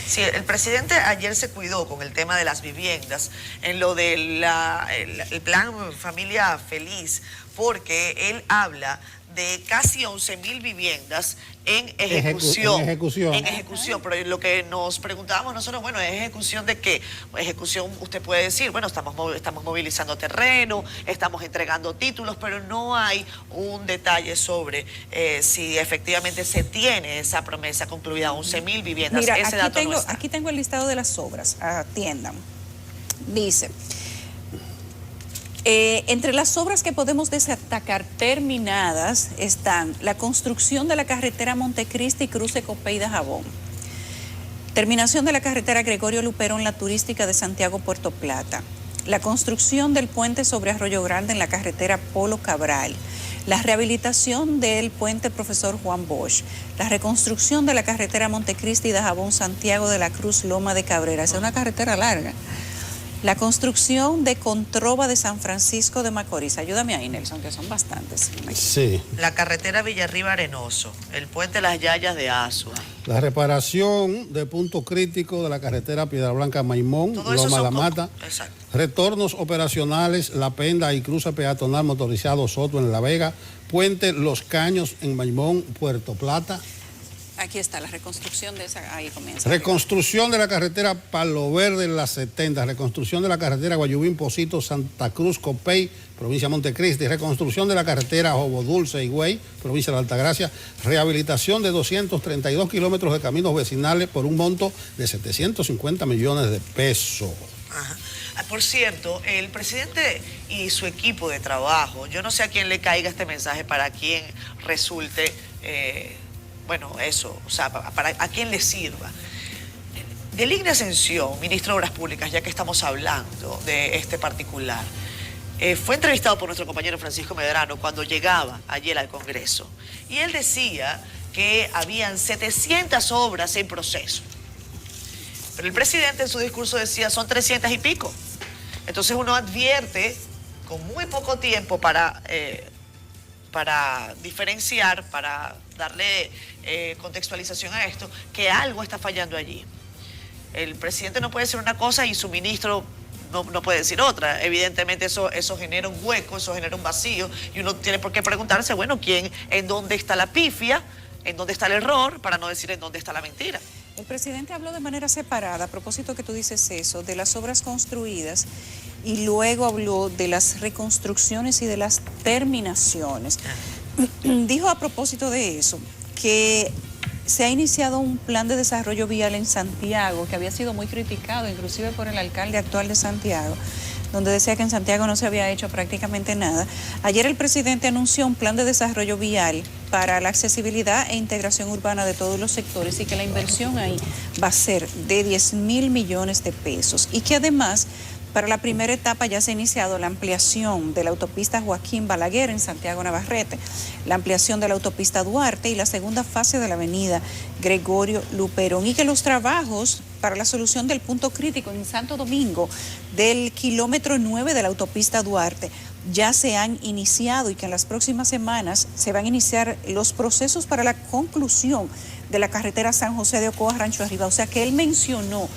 Sí, el presidente ayer se cuidó con el tema de las viviendas, en lo del el plan Familia Feliz, porque él habla de casi 11.000 viviendas en ejecución. En ejecución, pero lo que nos preguntábamos nosotros, bueno, ¿es ejecución de qué? Ejecución, usted puede decir, bueno, estamos movilizando terreno, estamos entregando títulos, pero no hay un detalle sobre si efectivamente se tiene esa promesa concluida, 11.000 viviendas. Mira, ese dato no está. Aquí tengo el listado de las obras, atiendan. Dice: entre las obras que podemos destacar terminadas están la construcción de la carretera Montecristi y Cruce Copey de Jabón, terminación de la carretera Gregorio Luperón, la turística de Santiago Puerto Plata, la construcción del puente sobre Arroyo Grande en la carretera Polo Cabral, la rehabilitación del puente Profesor Juan Bosch, la reconstrucción de la carretera Montecristi de Jabón, Santiago de la Cruz, Loma de Cabrera, es una carretera larga. La construcción de Controva de San Francisco de Macorís. Ayúdame ahí, Nelson, que son bastantes. Sí. La carretera Villarriba Arenoso, el puente Las Yayas de Asua. La reparación de punto crítico de la carretera Piedra Blanca Maimón, Loma La Mata. Exacto. Retornos operacionales, La Penda y cruce peatonal motorizado Soto en La Vega, puente Los Caños en Maimón, Puerto Plata. Aquí está la reconstrucción de esa, ahí comienza. Reconstrucción de la carretera Palo Verde en las 70, reconstrucción de la carretera Guayubín, Pocito, Santa Cruz, Copey, provincia de Montecristi, reconstrucción de la carretera Jobo Dulce, Higüey, provincia de Altagracia, rehabilitación de 232 kilómetros de caminos vecinales por un monto de 750 millones de pesos. Ajá. Por cierto, el presidente y su equipo de trabajo, yo no sé a quién le caiga este mensaje, para quién resulte... bueno, eso, o sea, ¿a quién le sirva? Deligne Ascensión, ministro de Obras Públicas, ya que estamos hablando de este particular, fue entrevistado por nuestro compañero Francisco Medrano cuando llegaba ayer al Congreso. Y él decía que habían 700 obras en proceso. Pero el presidente en su discurso decía son 300 y pico. Entonces uno advierte con muy poco tiempo para diferenciar, para darle contextualización a esto, que algo está fallando allí. El presidente no puede decir una cosa y su ministro no puede decir otra. Evidentemente eso genera un hueco, eso genera un vacío, y uno tiene por qué preguntarse, bueno, en dónde está la pifia, en dónde está el error, para no decir en dónde está la mentira. El presidente habló de manera separada, a propósito que tú dices eso, de las obras construidas, y luego habló de las reconstrucciones y de las terminaciones. Dijo a propósito de eso que se ha iniciado un plan de desarrollo vial en Santiago que había sido muy criticado, inclusive por el alcalde actual de Santiago, donde decía que en Santiago no se había hecho prácticamente nada. Ayer el presidente anunció un plan de desarrollo vial para la accesibilidad e integración urbana de todos los sectores, y que la inversión ahí va a ser de 10.000 millones de pesos, y que además para la primera etapa ya se ha iniciado la ampliación de la autopista Joaquín Balaguer en Santiago Navarrete, la ampliación de la autopista Duarte y la segunda fase de la avenida Gregorio Luperón, y que los trabajos para la solución del punto crítico en Santo Domingo del kilómetro 9 de la autopista Duarte ya se han iniciado y que en las próximas semanas se van a iniciar los procesos para la conclusión de la carretera San José de Ocoa, Rancho Arriba. O sea que él mencionó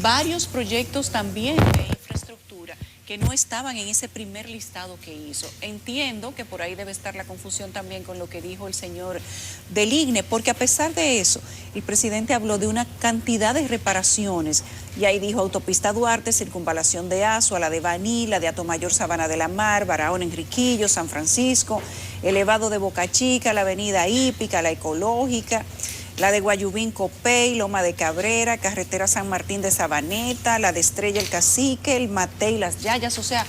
varios proyectos también de infraestructura que no estaban en ese primer listado que hizo. Entiendo que por ahí debe estar la confusión también con lo que dijo el señor del IGNE, porque a pesar de eso, el presidente habló de una cantidad de reparaciones, y ahí dijo autopista Duarte, circunvalación de Azua, la de Baní, la de Atomayor, Sabana de la Mar, Barahona, Enriquillo, San Francisco, elevado de Boca Chica, la avenida Hípica, la ecológica, la de Guayubín, Copey, Loma de Cabrera, carretera San Martín de Sabaneta, la de Estrella El Cacique, el Matey, Las Yayas. O sea,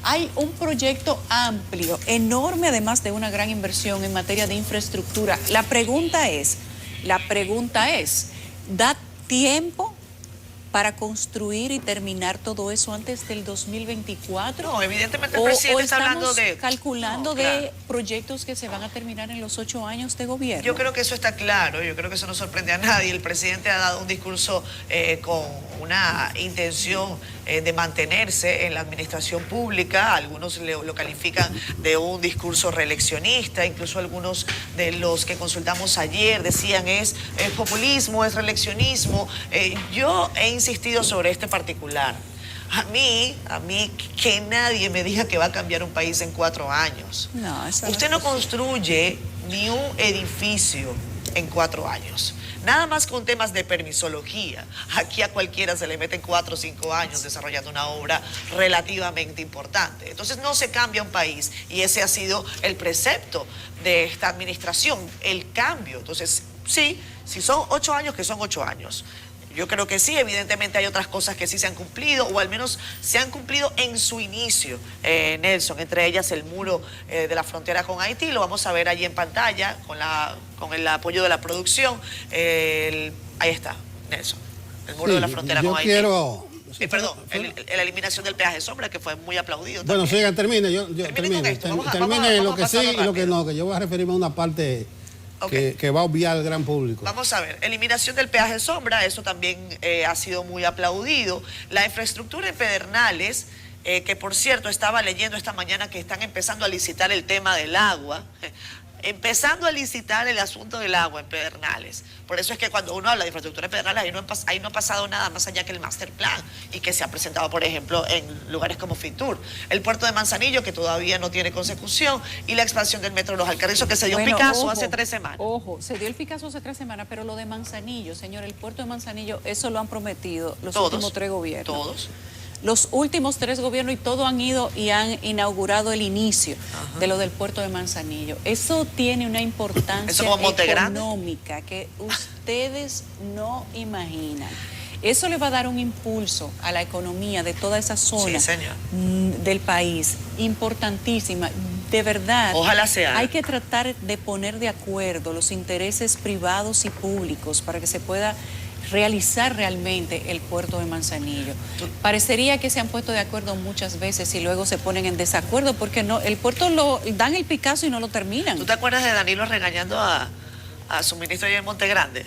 hay un proyecto amplio, enorme, además de una gran inversión en materia de infraestructura. La pregunta es, ¿da tiempo para construir y terminar todo eso antes del 2024? No, evidentemente el presidente está hablando de... calculando de proyectos que se van a terminar en los 8 años de gobierno. Yo creo que eso está claro, yo creo que eso no sorprende a nadie. El presidente ha dado un discurso con una intención de mantenerse en la administración pública. Algunos lo califican de un discurso reeleccionista, incluso algunos de los que consultamos ayer decían es populismo, es reeleccionismo. Yo he insistido sobre este particular. A mí, que nadie me diga que va a cambiar un país en 4 años. No, usted no construye ni un edificio en 4 años. Nada más con temas de permisología. Aquí a cualquiera se le meten 4 o 5 años desarrollando una obra relativamente importante. Entonces no se cambia un país y ese ha sido el precepto de esta administración, el cambio. Entonces, sí, si son 8 años, que son 8 años. Yo creo que sí, evidentemente hay otras cosas que sí se han cumplido, o al menos se han cumplido en su inicio, Nelson, entre ellas el muro de la frontera con Haití, lo vamos a ver allí en pantalla con el apoyo de la producción. Ahí está, Nelson, el muro de la frontera con Haití. Perdón, la eliminación del peaje sombra, que fue muy aplaudido. Bueno, también. sigan, termine. Termine lo que sí y lo que no, que yo voy a referirme a una parte... Okay. Que va a obviar al gran público. Vamos a ver, eliminación del peaje sombra, eso también ha sido muy aplaudido. La infraestructura en Pedernales, que por cierto estaba leyendo esta mañana que están empezando a licitar el tema del agua, empezando a licitar el asunto del agua en Pedernales. Por eso es que cuando uno habla de infraestructura en Pedernales, ahí no ha pasado nada más allá que el master plan y que se ha presentado, por ejemplo, en lugares como Fitur. El puerto de Manzanillo, que todavía no tiene consecución, y la expansión del metro Los Alcarrizos, que se dio Picasso hace 3 semanas. Ojo, se dio el Picasso hace 3 semanas, pero lo de Manzanillo, señor, el puerto de Manzanillo, eso lo han prometido los últimos 3 gobiernos. Todos. Los últimos 3 gobiernos y todos han ido y han inaugurado el inicio de lo del puerto de Manzanillo. Eso tiene una importancia económica que ustedes no imaginan. Eso le va a dar un impulso a la economía de toda esa zona del país, importantísima. De verdad, ojalá sea. Hay que tratar de poner de acuerdo los intereses privados y públicos para que se pueda realizar realmente el puerto de Manzanillo. Parecería que se han puesto de acuerdo muchas veces y luego se ponen en desacuerdo porque no, el puerto lo dan el Picasso y no lo terminan. ¿Tú te acuerdas de Danilo regañando a su ministro allá en Montegrande?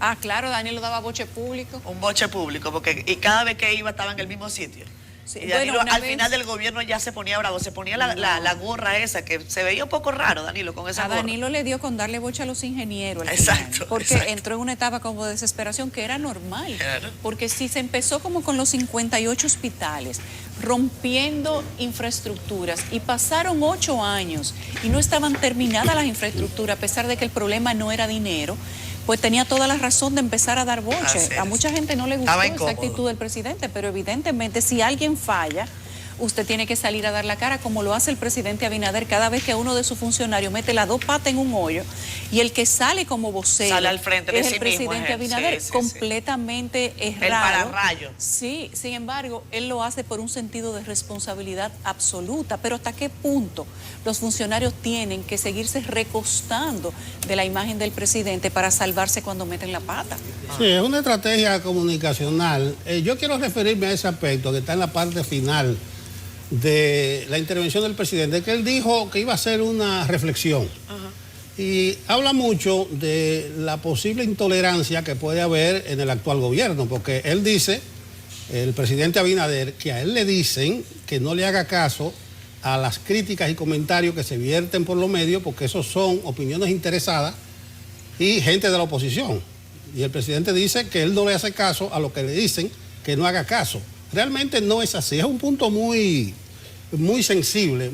Ah, claro, Danilo daba boche público. Un boche público, y cada vez que iba estaba en el mismo sitio. Sí, y Danilo, al final del gobierno ya se ponía bravo, se ponía la gorra esa, que se veía un poco raro, Danilo, con esa gorra. A Danilo le dio con darle boche a los ingenieros al final, porque entró en una etapa como de desesperación que era normal. Claro. Porque si se empezó como con los 58 hospitales, rompiendo infraestructuras, y pasaron 8 años y no estaban terminadas las infraestructuras, a pesar de que el problema no era dinero, pues tenía toda la razón de empezar a dar boche. A mucha gente no le gustó esa actitud del presidente, pero evidentemente si alguien falla, usted tiene que salir a dar la cara, como lo hace el presidente Abinader cada vez que uno de sus funcionarios mete las 2 patas en un hoyo, y el que sale como vocero sale al frente de es sí el presidente mismo, Abinader, completamente errado. El pararrayo. Sí, sin embargo, él lo hace por un sentido de responsabilidad absoluta, pero ¿hasta qué punto los funcionarios tienen que seguirse recostando de la imagen del presidente para salvarse cuando meten la pata? Sí, es una estrategia comunicacional. Yo quiero referirme a ese aspecto que está en la parte final de la intervención del presidente, que él dijo que iba a hacer una reflexión. Y habla mucho de la posible intolerancia que puede haber en el actual gobierno, porque él dice, el presidente Abinader, que a él le dicen que no le haga caso a las críticas y comentarios que se vierten por los medios, porque esos son opiniones interesadas y gente de la oposición. Y el presidente dice que él no le hace caso a lo que le dicen, que no haga caso. Realmente no es así, es un punto muy sensible,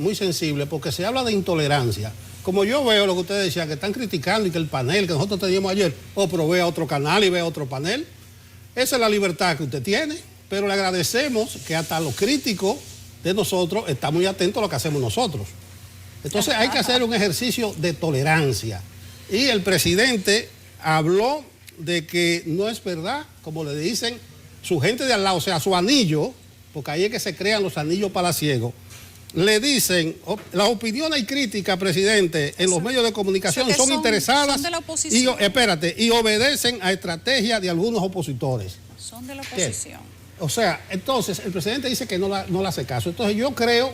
porque se habla de intolerancia. Como yo veo lo que ustedes decían, que están criticando y que el panel que nosotros teníamos ayer, pero vea otro canal y vea otro panel. Esa es la libertad que usted tiene, pero le agradecemos que hasta los críticos de nosotros están muy atentos a lo que hacemos nosotros. Entonces hay que hacer un ejercicio de tolerancia. Y el presidente habló de que no es verdad, como le dicen su gente de al lado, o sea, su anillo, porque ahí es que se crean los anillos palaciegos. Le dicen, las opiniones y críticas, presidente, en los medios de comunicación son interesadas son de la oposición. y obedecen a estrategias de algunos opositores. Son de la oposición. O sea, entonces el presidente dice que no le hace caso. Entonces yo creo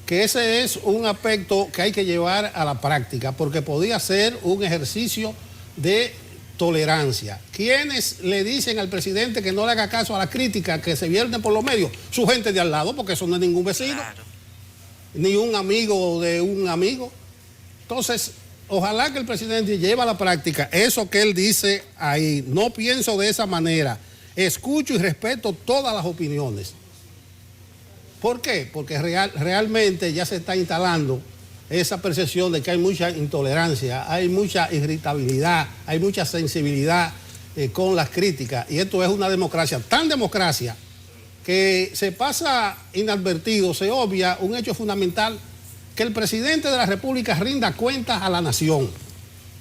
que ese es un aspecto que hay que llevar a la práctica, porque podía ser un ejercicio de tolerancia. ¿Quiénes le dicen al presidente que no le haga caso a la crítica que se vierten por los medios? Su gente de al lado, porque eso no es ningún vecino. Claro. Ni un amigo de un amigo. Entonces, ojalá que el presidente lleve a la práctica eso que él dice ahí. No pienso de esa manera. Escucho y respeto todas las opiniones. ¿Por qué? Porque realmente ya se está instalando esa percepción de que hay mucha intolerancia, hay mucha irritabilidad, hay mucha sensibilidad con las críticas. Y esto es una democracia, tan democracia, que se pasa inadvertido, se obvia un hecho fundamental, que el presidente de la República rinda cuentas a la nación.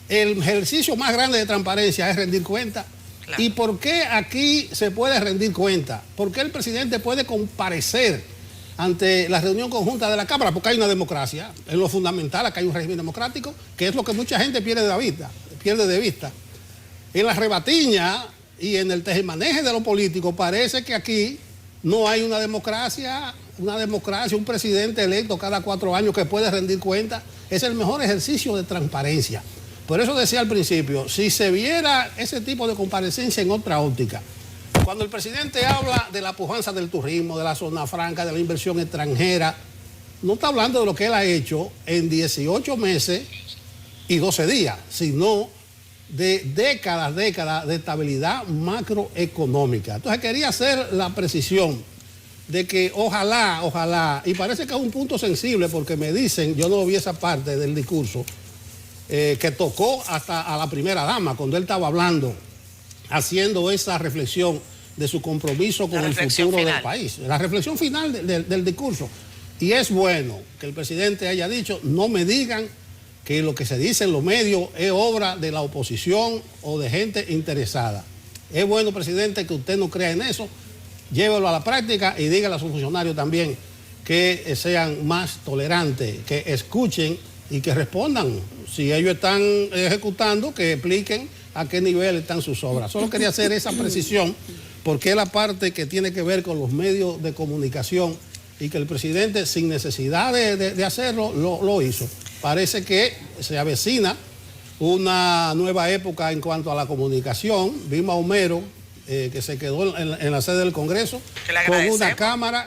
El ejercicio más grande de transparencia es rendir cuentas. Claro. ¿Y por qué aquí se puede rendir cuentas? ¿Por qué el presidente puede comparecer ante la reunión conjunta de la Cámara? Porque hay una democracia, es lo fundamental, acá hay un régimen democrático, que es lo que mucha gente pierde de vista. En la rebatiña y en el tejemaneje de los políticos parece que aquí no hay una democracia, un presidente electo cada 4 años que puede rendir cuentas. Es el mejor ejercicio de transparencia. Por eso decía al principio, si se viera ese tipo de comparecencia en otra óptica, cuando el presidente habla de la pujanza del turismo, de la zona franca, de la inversión extranjera, no está hablando de lo que él ha hecho en 18 meses y 12 días, sino de décadas de estabilidad macroeconómica. Entonces quería hacer la precisión de que ojalá, y parece que es un punto sensible porque me dicen, yo no vi esa parte del discurso, que tocó hasta a la primera dama cuando él estaba hablando, haciendo esa reflexión de su compromiso con el futuro del país. La reflexión final del discurso. Y es bueno que el presidente haya dicho, no me digan que lo que se dice en los medios es obra de la oposición o de gente interesada. Es bueno, presidente, que usted no crea en eso, llévelo a la práctica y dígale a sus funcionarios también que sean más tolerantes, que escuchen y que respondan. Si ellos están ejecutando, que expliquen a qué nivel están sus obras. Solo quería hacer esa precisión porque es la parte que tiene que ver con los medios de comunicación y que el presidente, sin necesidad de hacerlo, lo hizo. Parece que se avecina una nueva época en cuanto a la comunicación. Vimos a Homero, que se quedó en la sede del Congreso,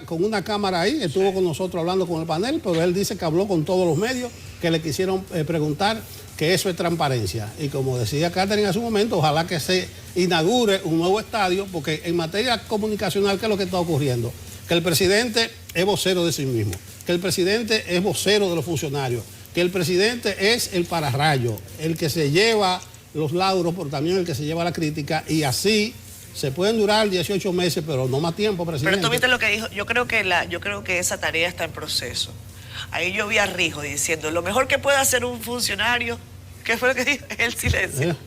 con una cámara ahí, estuvo con nosotros hablando con el panel, pero él dice que habló con todos los medios que le quisieron preguntar, que eso es transparencia. Y como decía Catherine hace un momento, ojalá que se inaugure un nuevo estadio, porque en materia comunicacional, ¿qué es lo que está ocurriendo? Que el presidente es vocero de sí mismo, que el presidente es vocero de los funcionarios, que el presidente es el pararrayo, el que se lleva los lauros, pero también el que se lleva la crítica, y así se pueden durar 18 meses, pero no más tiempo, presidente. Pero tú viste lo que dijo, yo creo que esa tarea está en proceso. Ahí yo vi a Rijo diciendo, lo mejor que puede hacer un funcionario, ¿qué fue lo que dijo? El silencio.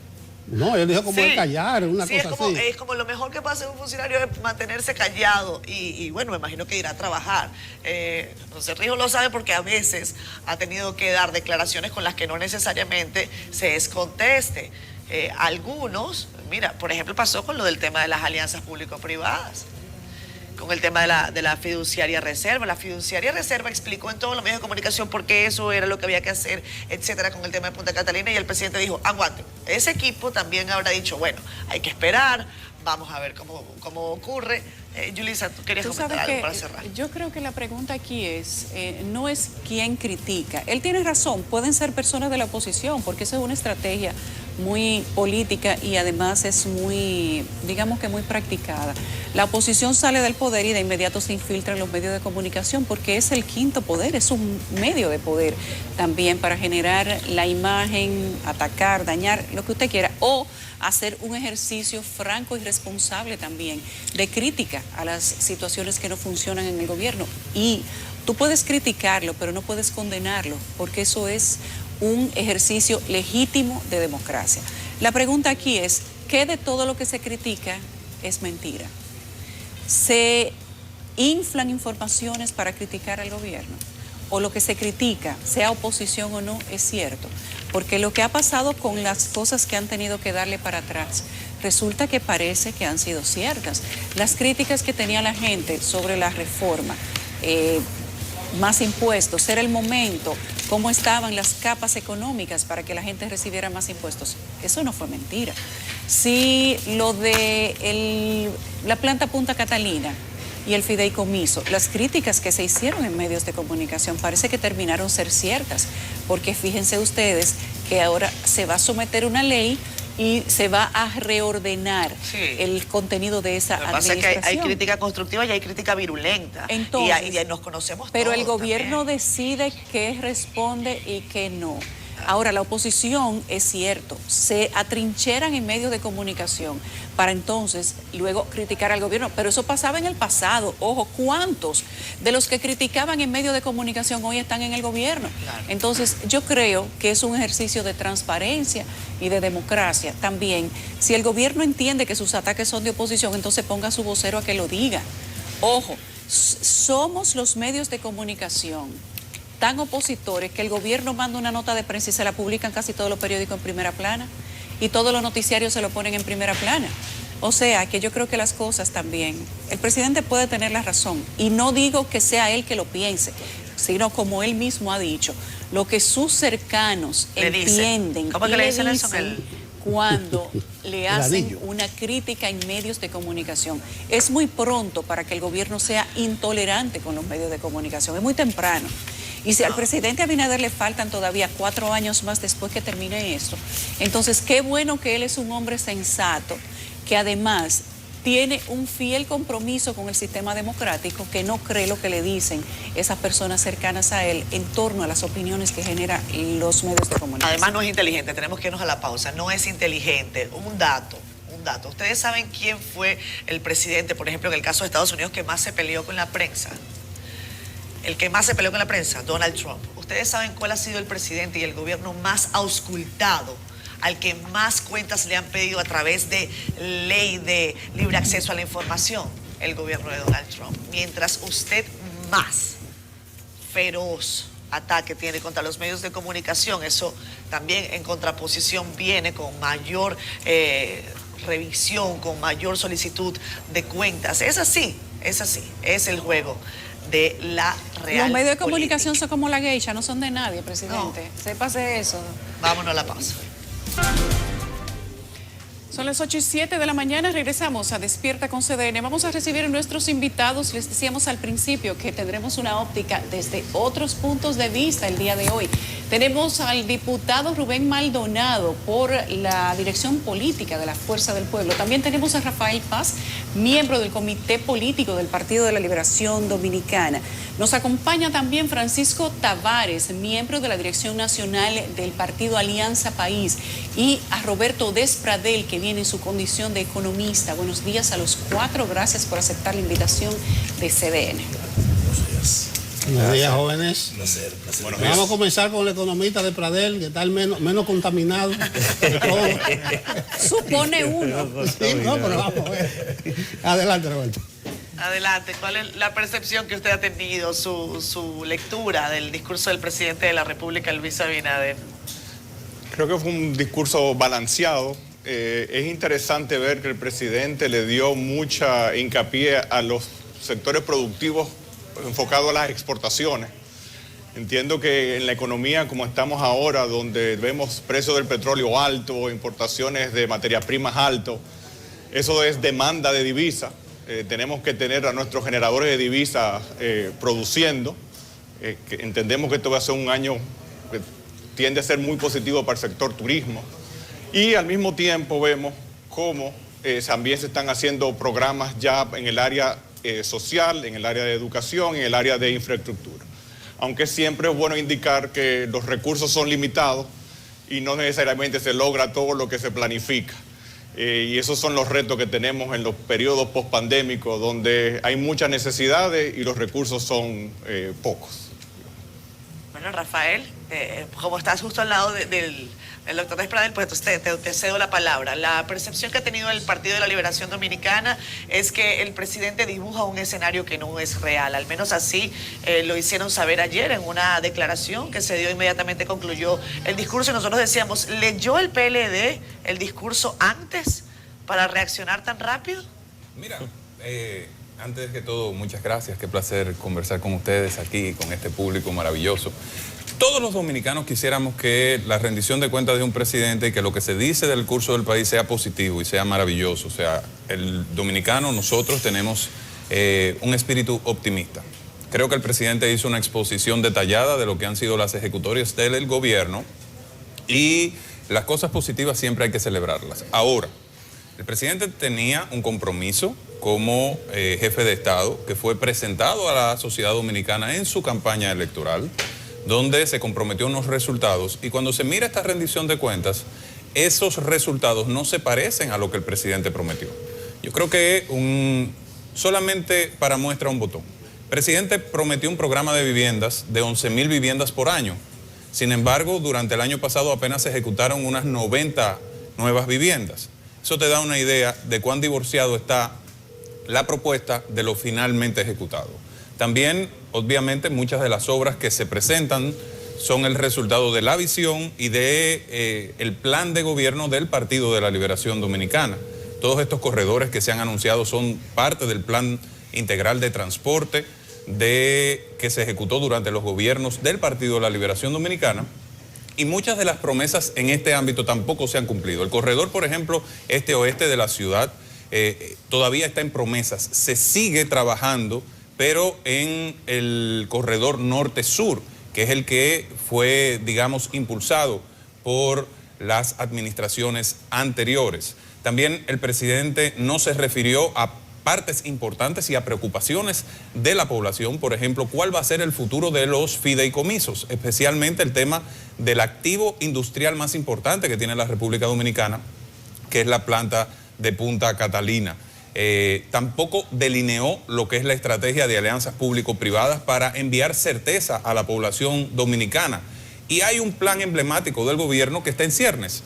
No, él dijo como callar, una cosa así. Es como lo mejor que puede hacer un funcionario es mantenerse callado y bueno, me imagino que irá a trabajar. Entonces Rijo lo sabe porque a veces ha tenido que dar declaraciones con las que no necesariamente se desconteste. Algunos, mira, por ejemplo pasó con lo del tema de las alianzas público-privadas. con el tema de la fiduciaria reserva. La fiduciaria reserva explicó en todos los medios de comunicación por qué eso era lo que había que hacer, etcétera, con el tema de Punta Catalina, y el presidente dijo, aguante. Ese equipo también habrá dicho, bueno, hay que esperar, vamos a ver cómo ocurre. Yulisa, tú querías comentar algo para cerrar. Yo creo que la pregunta aquí no es quién critica. Él tiene razón, pueden ser personas de la oposición, porque esa es una estrategia muy política y además es muy, digamos que muy practicada. La oposición sale del poder y de inmediato se infiltra en los medios de comunicación porque es el quinto poder, es un medio de poder también para generar la imagen, atacar, dañar, lo que usted quiera, o hacer un ejercicio franco y responsable también de crítica a las situaciones que no funcionan en el gobierno. Y tú puedes criticarlo, pero no puedes condenarlo, porque eso es un ejercicio legítimo de democracia. La pregunta aquí es, ¿qué de todo lo que se critica es mentira? ¿Se inflan informaciones para criticar al gobierno? ¿O lo que se critica, sea oposición o no, es cierto? Porque lo que ha pasado con las cosas que han tenido que darle para atrás, resulta que parece que han sido ciertas. Las críticas que tenía la gente sobre la reforma, más impuestos, era el momento, cómo estaban las capas económicas para que la gente recibiera más impuestos. Eso no fue mentira. Sí, lo de la planta Punta Catalina y el fideicomiso, las críticas que se hicieron en medios de comunicación parece que terminaron ser ciertas, porque fíjense ustedes que ahora se va a someter una ley y se va a reordenar el contenido de esa administración. Lo que pasa es que hay crítica constructiva y hay crítica virulenta. Entonces, y nos conocemos pero todos el gobierno también decide qué responde y qué no. Ahora, la oposición, es cierto, se atrincheran en medios de comunicación para entonces luego criticar al gobierno, pero eso pasaba en el pasado. Ojo, ¿cuántos de los que criticaban en medios de comunicación hoy están en el gobierno? Claro. Entonces, yo creo que es un ejercicio de transparencia y de democracia también. Si el gobierno entiende que sus ataques son de oposición, entonces ponga a su vocero a que lo diga. Ojo, somos los medios de comunicación tan opositores que el gobierno manda una nota de prensa y se la publican casi todos los periódicos en primera plana y todos los noticiarios se lo ponen en primera plana. O sea, que yo creo que las cosas también, el presidente puede tener la razón y no digo que sea él que lo piense, sino como él mismo ha dicho, lo que sus cercanos entienden. ¿Cómo que le dicen eso? Cuando le hacen una crítica en medios de comunicación. Es muy pronto para que el gobierno sea intolerante con los medios de comunicación, es muy temprano. Y si al presidente Abinader le faltan todavía 4 años más después que termine esto, entonces qué bueno que él es un hombre sensato, que además tiene un fiel compromiso con el sistema democrático, que no cree lo que le dicen esas personas cercanas a él en torno a las opiniones que generan los medios de comunicación. Además no es inteligente, tenemos que irnos a la pausa, no es inteligente. Un dato. ¿Ustedes saben quién fue el presidente, por ejemplo, en el caso de Estados Unidos, que más se peleó con la prensa? El que más se peleó con la prensa, Donald Trump. ¿Ustedes saben cuál ha sido el presidente y el gobierno más auscultado, al que más cuentas le han pedido a través de ley de libre acceso a la información? El gobierno de Donald Trump. Mientras usted más feroz ataque tiene contra los medios de comunicación, eso también en contraposición viene con mayor revisión, con mayor solicitud de cuentas. Es así, es el juego de la real Los medios de comunicación política. son como la geisha, no son de nadie, presidente. No. Sépase eso. Vámonos a la pausa. Son las 8:07 de la mañana, regresamos a Despierta con CDN. Vamos a recibir a nuestros invitados. Les decíamos al principio que tendremos una óptica desde otros puntos de vista el día de hoy. Tenemos al diputado Rubén Maldonado por la dirección política de la Fuerza del Pueblo. También tenemos a Rafael Paz, miembro del Comité Político del Partido de la Liberación Dominicana. Nos acompaña también Francisco Tavares, miembro de la Dirección Nacional del Partido Alianza País, y a Roberto Despradel, que viene en su condición de economista. Buenos días a los 4, gracias por aceptar la invitación de CDN. Buenos días, jóvenes. Placer. Vamos a comenzar con el economista de Pradel, que está el menos contaminado de todo. Supone uno. Sí, no, pero vamos a ver. Adelante, Roberto. Adelante, ¿cuál es la percepción que usted ha tenido, su lectura del discurso del presidente de la República, Luis Abinader? Creo que fue un discurso balanceado. Es interesante ver que el presidente le dio mucha hincapié a los sectores productivos enfocados a las exportaciones. Entiendo que en la economía como estamos ahora, donde vemos precios del petróleo alto, importaciones de materias primas alto, eso es demanda de divisa. Tenemos que tener a nuestros generadores de divisas produciendo. Entendemos que esto va a ser un año que tiende a ser muy positivo para el sector turismo. Y al mismo tiempo vemos cómo también se están haciendo programas ya en el área social, en el área de educación, en el área de infraestructura. Aunque siempre es bueno indicar que los recursos son limitados y no necesariamente se logra todo lo que se planifica. Y esos son los retos que tenemos en los periodos pospandémicos, donde hay muchas necesidades y los recursos son pocos. Bueno, Rafael, como estás justo al lado del doctor Despradel, pues te cedo la palabra. La percepción que ha tenido el Partido de la Liberación Dominicana es que el presidente dibuja un escenario que no es real. Al menos así lo hicieron saber ayer en una declaración que se dio inmediatamente, concluyó el discurso. Y nosotros decíamos, ¿leyó el PLD el discurso antes para reaccionar tan rápido? Mira, antes que todo, muchas gracias. Qué placer conversar con ustedes aquí, con este público maravilloso. Todos los dominicanos quisiéramos que la rendición de cuentas de un presidente y que lo que se dice del curso del país sea positivo y sea maravilloso. O sea, el dominicano, nosotros tenemos un espíritu optimista. Creo que el presidente hizo una exposición detallada de lo que han sido las ejecutorias del gobierno y las cosas positivas siempre hay que celebrarlas. Ahora, el presidente tenía un compromiso como jefe de Estado que fue presentado a la sociedad dominicana en su campaña electoral, donde se comprometió unos resultados, y cuando se mira esta rendición de cuentas, esos resultados no se parecen a lo que el presidente prometió. Yo creo que solamente para muestra un botón. El presidente prometió un programa de viviendas de 11.000 viviendas por año. Sin embargo, durante el año pasado apenas se ejecutaron unas 90 nuevas viviendas. Eso te da una idea de cuán divorciado está la propuesta de lo finalmente ejecutado. También, obviamente, muchas de las obras que se presentan son el resultado de la visión y de el plan de gobierno del Partido de la Liberación Dominicana. Todos estos corredores que se han anunciado son parte del plan integral de transporte que se ejecutó durante los gobiernos del Partido de la Liberación Dominicana. Y muchas de las promesas en este ámbito tampoco se han cumplido. El corredor, por ejemplo, este-oeste de la ciudad, todavía está en promesas. Se sigue trabajando, pero en el corredor norte-sur, que es el que fue, digamos, impulsado por las administraciones anteriores. También el presidente no se refirió a partes importantes y a preocupaciones de la población, por ejemplo, cuál va a ser el futuro de los fideicomisos, especialmente el tema del activo industrial más importante que tiene la República Dominicana, que es la planta de Punta Catalina. Tampoco delineó lo que es la estrategia de alianzas público-privadas para enviar certeza a la población dominicana. Y hay un plan emblemático del gobierno que está en ciernes.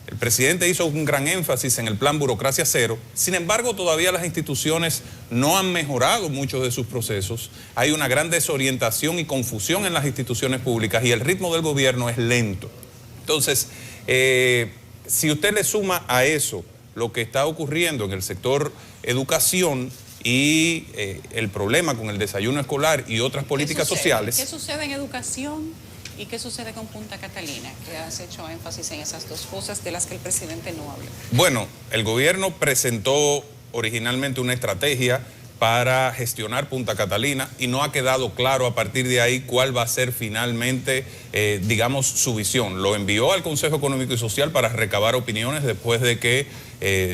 El presidente hizo un gran énfasis en el plan Burocracia Cero. Sin embargo, todavía las instituciones no han mejorado muchos de sus procesos. Hay una gran desorientación y confusión en las instituciones públicas y el ritmo del gobierno es lento. Entonces, si usted le suma a eso lo que está ocurriendo en el sector educación y el problema con el desayuno escolar y otras políticas sociales. ¿Qué sucede en educación y qué sucede con Punta Catalina? Que has hecho énfasis en esas dos cosas de las que el presidente no habla. Bueno, el gobierno presentó originalmente una estrategia para gestionar Punta Catalina y no ha quedado claro a partir de ahí cuál va a ser finalmente, digamos, su visión. Lo envió al Consejo Económico y Social para recabar opiniones después de que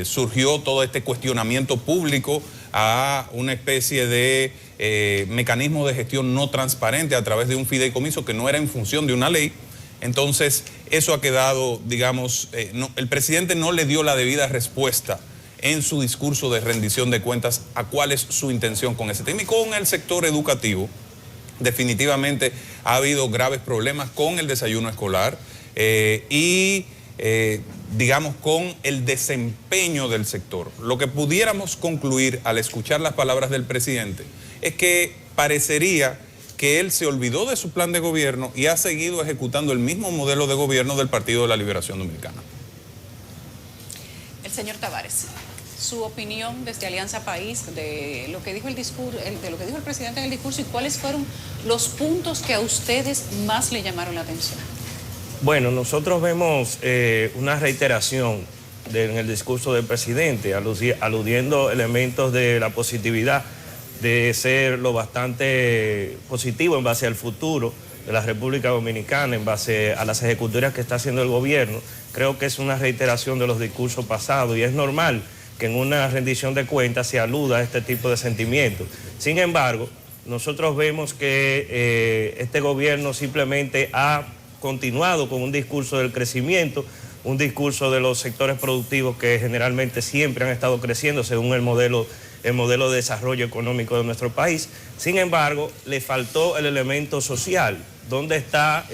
surgió todo este cuestionamiento público a una especie de mecanismo de gestión no transparente a través de un fideicomiso que no era en función de una ley. Entonces, eso ha quedado, digamos, el presidente no le dio la debida respuesta en su discurso de rendición de cuentas a cuál es su intención con ese tema. Y con el sector educativo, definitivamente ha habido graves problemas con el desayuno escolar digamos, con el desempeño del sector. Lo que pudiéramos concluir al escuchar las palabras del presidente es que parecería que él se olvidó de su plan de gobierno y ha seguido ejecutando el mismo modelo de gobierno del Partido de la Liberación Dominicana. El señor Tavares. su opinión desde Alianza País de lo que dijo el discurso, de lo que dijo el presidente en el discurso, y cuáles fueron los puntos que a ustedes más le llamaron la atención. Bueno, nosotros vemos una reiteración en el discurso del presidente, aludiendo elementos de la positividad, de ser lo bastante positivo en base al futuro de la República Dominicana, en base a las ejecutorias que está haciendo el gobierno. Creo que es una reiteración de los discursos pasados y es normal que en una rendición de cuentas se aluda a este tipo de sentimientos. Sin embargo, nosotros vemos que este gobierno simplemente ha continuado con un discurso del crecimiento, un discurso de los sectores productivos que generalmente siempre han estado creciendo según el modelo de desarrollo económico de nuestro país. Sin embargo, le faltó el elemento social. ¿Dónde está,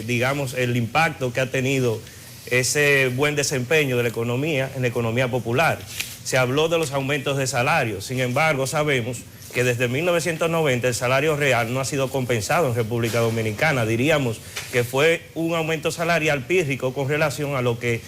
digamos, el impacto que ha tenido ese buen desempeño de la economía en la economía popular? Se habló de los aumentos de salarios. Sin embargo, sabemos que desde 1990 el salario real no ha sido compensado en República Dominicana. Diríamos que fue un aumento salarial pírrico con relación a lo que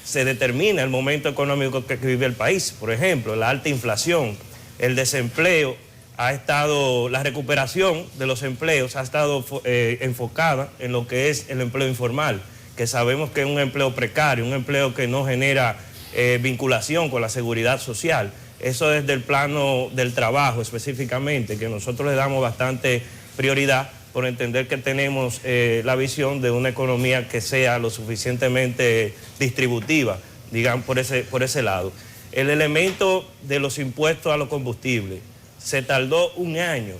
se determina el momento económico que vive el país. Por ejemplo, la alta inflación, el desempleo, la recuperación de los empleos ha estado enfocada en lo que es el empleo informal, que sabemos que es un empleo precario, un empleo que no genera vinculación con la seguridad social. Eso desde el plano del trabajo específicamente, que nosotros le damos bastante prioridad por entender que tenemos la visión de una economía que sea lo suficientemente distributiva, digamos, por ese lado. El elemento de los impuestos a los combustibles, se tardó un año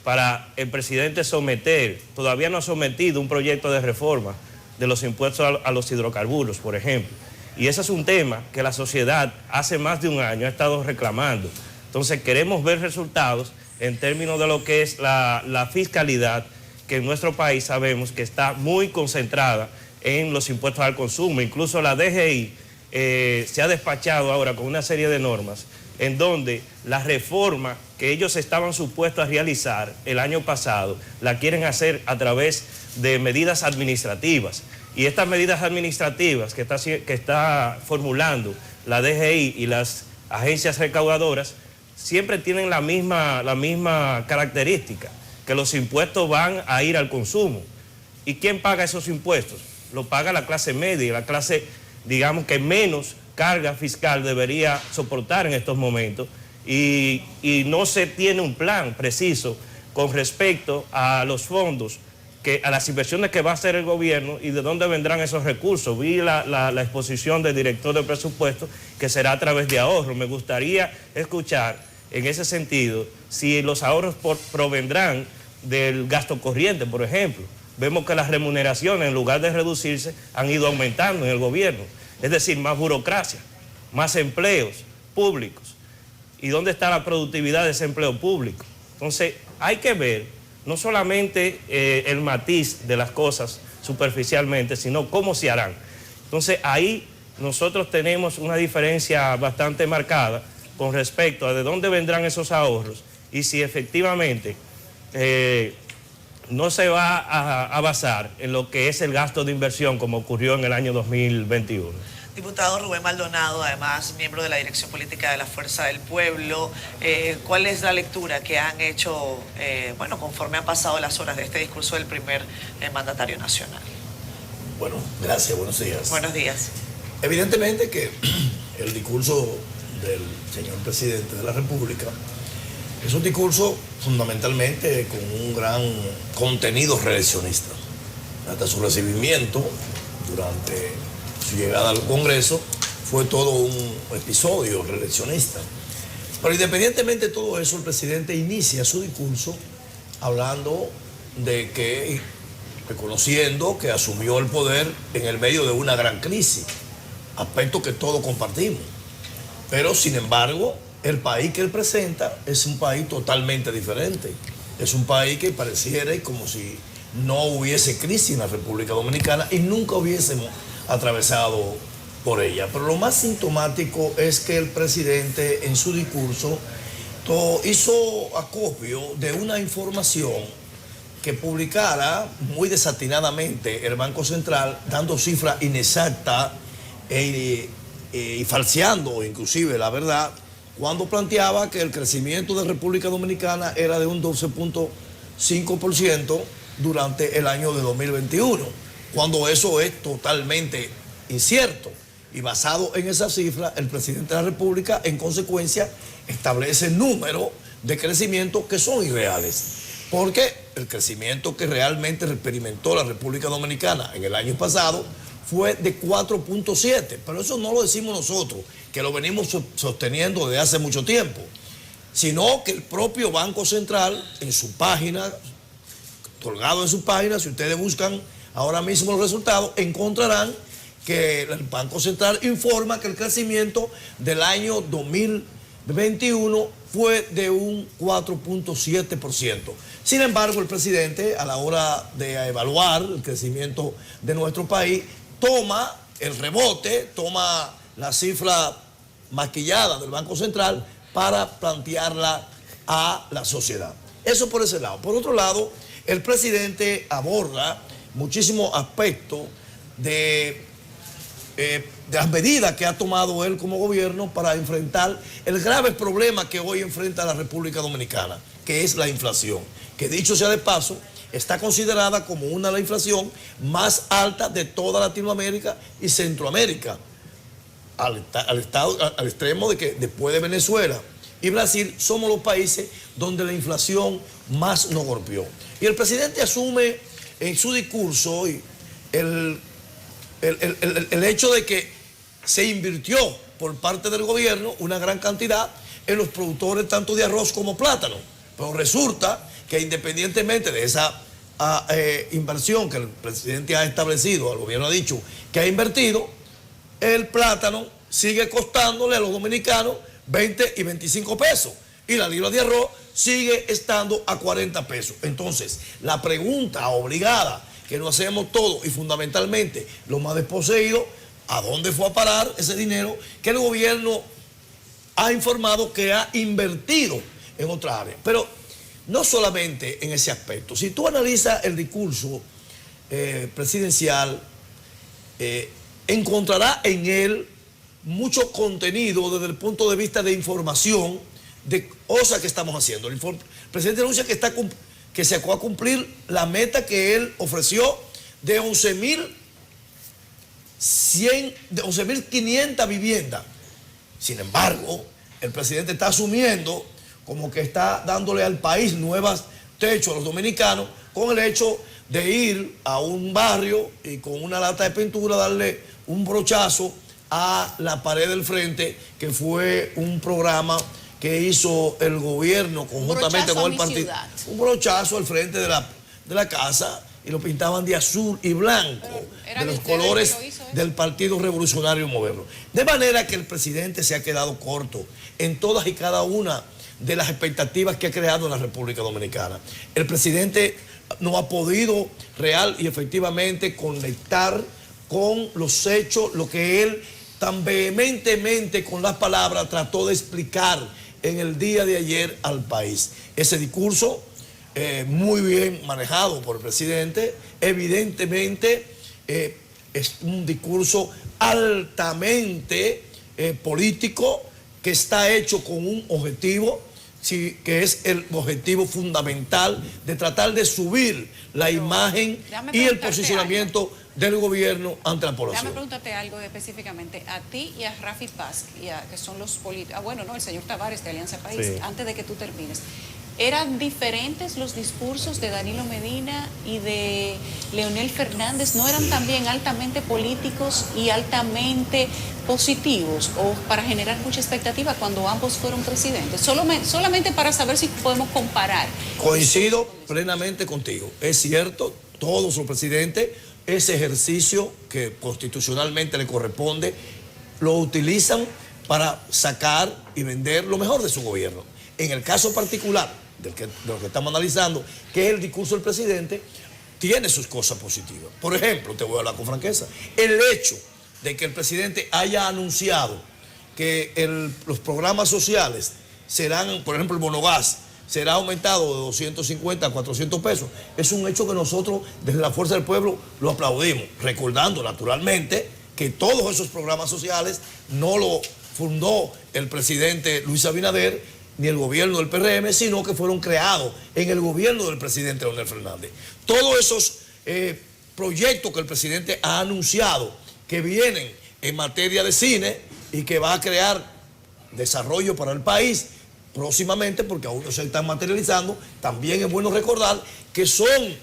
para el presidente someter, todavía no ha sometido un proyecto de reforma de los impuestos a los hidrocarburos, por ejemplo. Y ese es un tema que la sociedad hace más de un año ha estado reclamando. Entonces queremos ver resultados en términos de lo que es la fiscalidad, que en nuestro país sabemos que está muy concentrada en los impuestos al consumo. Incluso la DGI se ha despachado ahora con una serie de normas en donde la reforma que ellos estaban supuestos a realizar el año pasado la quieren hacer a través de medidas administrativas. Y estas medidas administrativas que está formulando la DGI y las agencias recaudadoras siempre tienen la misma característica, que los impuestos van a ir al consumo. ¿Y quién paga esos impuestos? Lo paga la clase media, la clase, digamos, que menos carga fiscal debería soportar en estos momentos, y no se tiene un plan preciso con respecto a los fondos, a las inversiones que va a hacer el gobierno y de dónde vendrán esos recursos. Vi la exposición del director de presupuesto, que será a través de ahorros. Me gustaría escuchar en ese sentido si los ahorros provendrán del gasto corriente, por ejemplo. Vemos que las remuneraciones, en lugar de reducirse, han ido aumentando en el gobierno. Es decir, más burocracia, más empleos públicos. ¿Y dónde está la productividad de ese empleo público? Entonces, hay que ver no solamente el matiz de las cosas superficialmente, sino cómo se harán. Entonces, ahí nosotros tenemos una diferencia bastante marcada con respecto a de dónde vendrán esos ahorros y si efectivamente no se va a basar en lo que es el gasto de inversión como ocurrió en el año 2021. Diputado Rubén Maldonado, además miembro de la Dirección Política de la Fuerza del Pueblo, ¿cuál es la lectura que han hecho, conforme han pasado las horas de este discurso del primer mandatario nacional? Bueno, gracias, buenos días. Buenos días. Evidentemente que el discurso del señor presidente de la República es un discurso fundamentalmente con un gran contenido reeleccionista. Hasta su recibimiento durante su llegada al Congreso fue todo un episodio reeleccionista. Pero independientemente de todo eso, el presidente inicia su discurso hablando de que, reconociendo que asumió el poder en el medio de una gran crisis, aspecto que todos compartimos. Pero, sin embargo, el país que él presenta es un país totalmente diferente. Es un país que pareciera como si no hubiese crisis en la República Dominicana y nunca hubiésemos atravesado por ella. Pero lo más sintomático es que el presidente en su discurso hizo acopio de una información que publicara muy desatinadamente el Banco Central, dando cifras inexactas y falseando inclusive la verdad, cuando planteaba que el crecimiento de República Dominicana era de un 12.5% durante el año de 2021, cuando eso es totalmente incierto. Y basado en esa cifra, el presidente de la República, en consecuencia, establece números de crecimiento que son irreales. Porque el crecimiento que realmente experimentó la República Dominicana en el año pasado fue de 4.7, pero eso no lo decimos nosotros, que lo venimos sosteniendo desde hace mucho tiempo, sino que el propio Banco Central, en su página, colgado en su página, si ustedes buscan ahora mismo los resultados, encontrarán que el Banco Central informa que el crecimiento del año 2021 fue de un 4.7%. Sin embargo, el presidente, a la hora de evaluar el crecimiento de nuestro país, toma el rebote, toma la cifra maquillada del Banco Central para plantearla a la sociedad. Eso por ese lado. Por otro lado, el presidente aborda muchísimos aspectos de las medidas que ha tomado él como gobierno para enfrentar el grave problema que hoy enfrenta la República Dominicana, que es la inflación, que dicho sea de paso, está considerada como una de las inflación más alta de toda Latinoamérica y Centroamérica, al extremo de que después de Venezuela y Brasil somos los países donde la inflación más nos golpeó. Y el presidente asume en su discurso el hecho de que se invirtió por parte del gobierno una gran cantidad en los productores tanto de arroz como plátano. Pero resulta que independientemente de esa inversión que el presidente ha establecido, el gobierno ha dicho que ha invertido, el plátano sigue costándole a los dominicanos 20 y 25 pesos. Y la libra de arroz sigue estando a 40 pesos. Entonces, la pregunta obligada que nos hacemos todos y fundamentalmente los más desposeídos, ¿a dónde fue a parar ese dinero que el gobierno ha informado que ha invertido en otras áreas? Pero no solamente en ese aspecto. Si tú analizas el discurso presidencial, encontrarás en él mucho contenido desde el punto de vista de información de cosas que estamos haciendo. El presidente anuncia que se va a cumplir la meta que él ofreció de 11.500 viviendas. Sin embargo, el presidente está asumiendo como que está dándole al país nuevos techos a los dominicanos con el hecho de ir a un barrio y con una lata de pintura darle un brochazo a la pared del frente, que fue un programa que hizo el gobierno conjuntamente con el partido. Un brochazo al frente de la casa y lo pintaban de azul y blanco, de los colores del Partido Revolucionario Moderno. De manera que el presidente se ha quedado corto en todas y cada una de las expectativas que ha creado en la República Dominicana. El presidente no ha podido real y efectivamente conectar con los hechos, lo que él tan vehementemente con las palabras trató de explicar en el día de ayer al país. Ese discurso, muy bien manejado por el presidente, evidentemente es un discurso altamente político que está hecho con un objetivo, sí, que es el objetivo fundamental de tratar de subir la imagen y el posicionamiento del gobierno ante la población. Déjame preguntarte algo específicamente a ti y a Rafi Paz, que son los políticos, el señor Tavares de Alianza País, sí. Antes de que tú termines. ¿Eran diferentes los discursos de Danilo Medina y de Leonel Fernández? ¿No eran también altamente políticos y altamente positivos o para generar mucha expectativa cuando ambos fueron presidentes? Solamente para saber si podemos comparar. Coincido plenamente contigo. Es cierto, todos los presidentes, ese ejercicio que constitucionalmente le corresponde, lo utilizan para sacar y vender lo mejor de su gobierno. En el caso particular de lo que estamos analizando, que es el discurso del presidente, tiene sus cosas positivas. Por ejemplo, te voy a hablar con franqueza, el hecho de que el presidente haya anunciado que los programas sociales serán, por ejemplo, el bonogás, será aumentado de 250 a 400 pesos. Es un hecho que nosotros, desde la Fuerza del Pueblo, lo aplaudimos, recordando naturalmente que todos esos programas sociales no lo fundó el presidente Luis Abinader ni el gobierno del PRM, sino que fueron creados en el gobierno del presidente Leonel Fernández. Todos esos proyectos que el presidente ha anunciado que vienen en materia de cine y que va a crear desarrollo para el país próximamente, porque aún no se están materializando, también es bueno recordar que son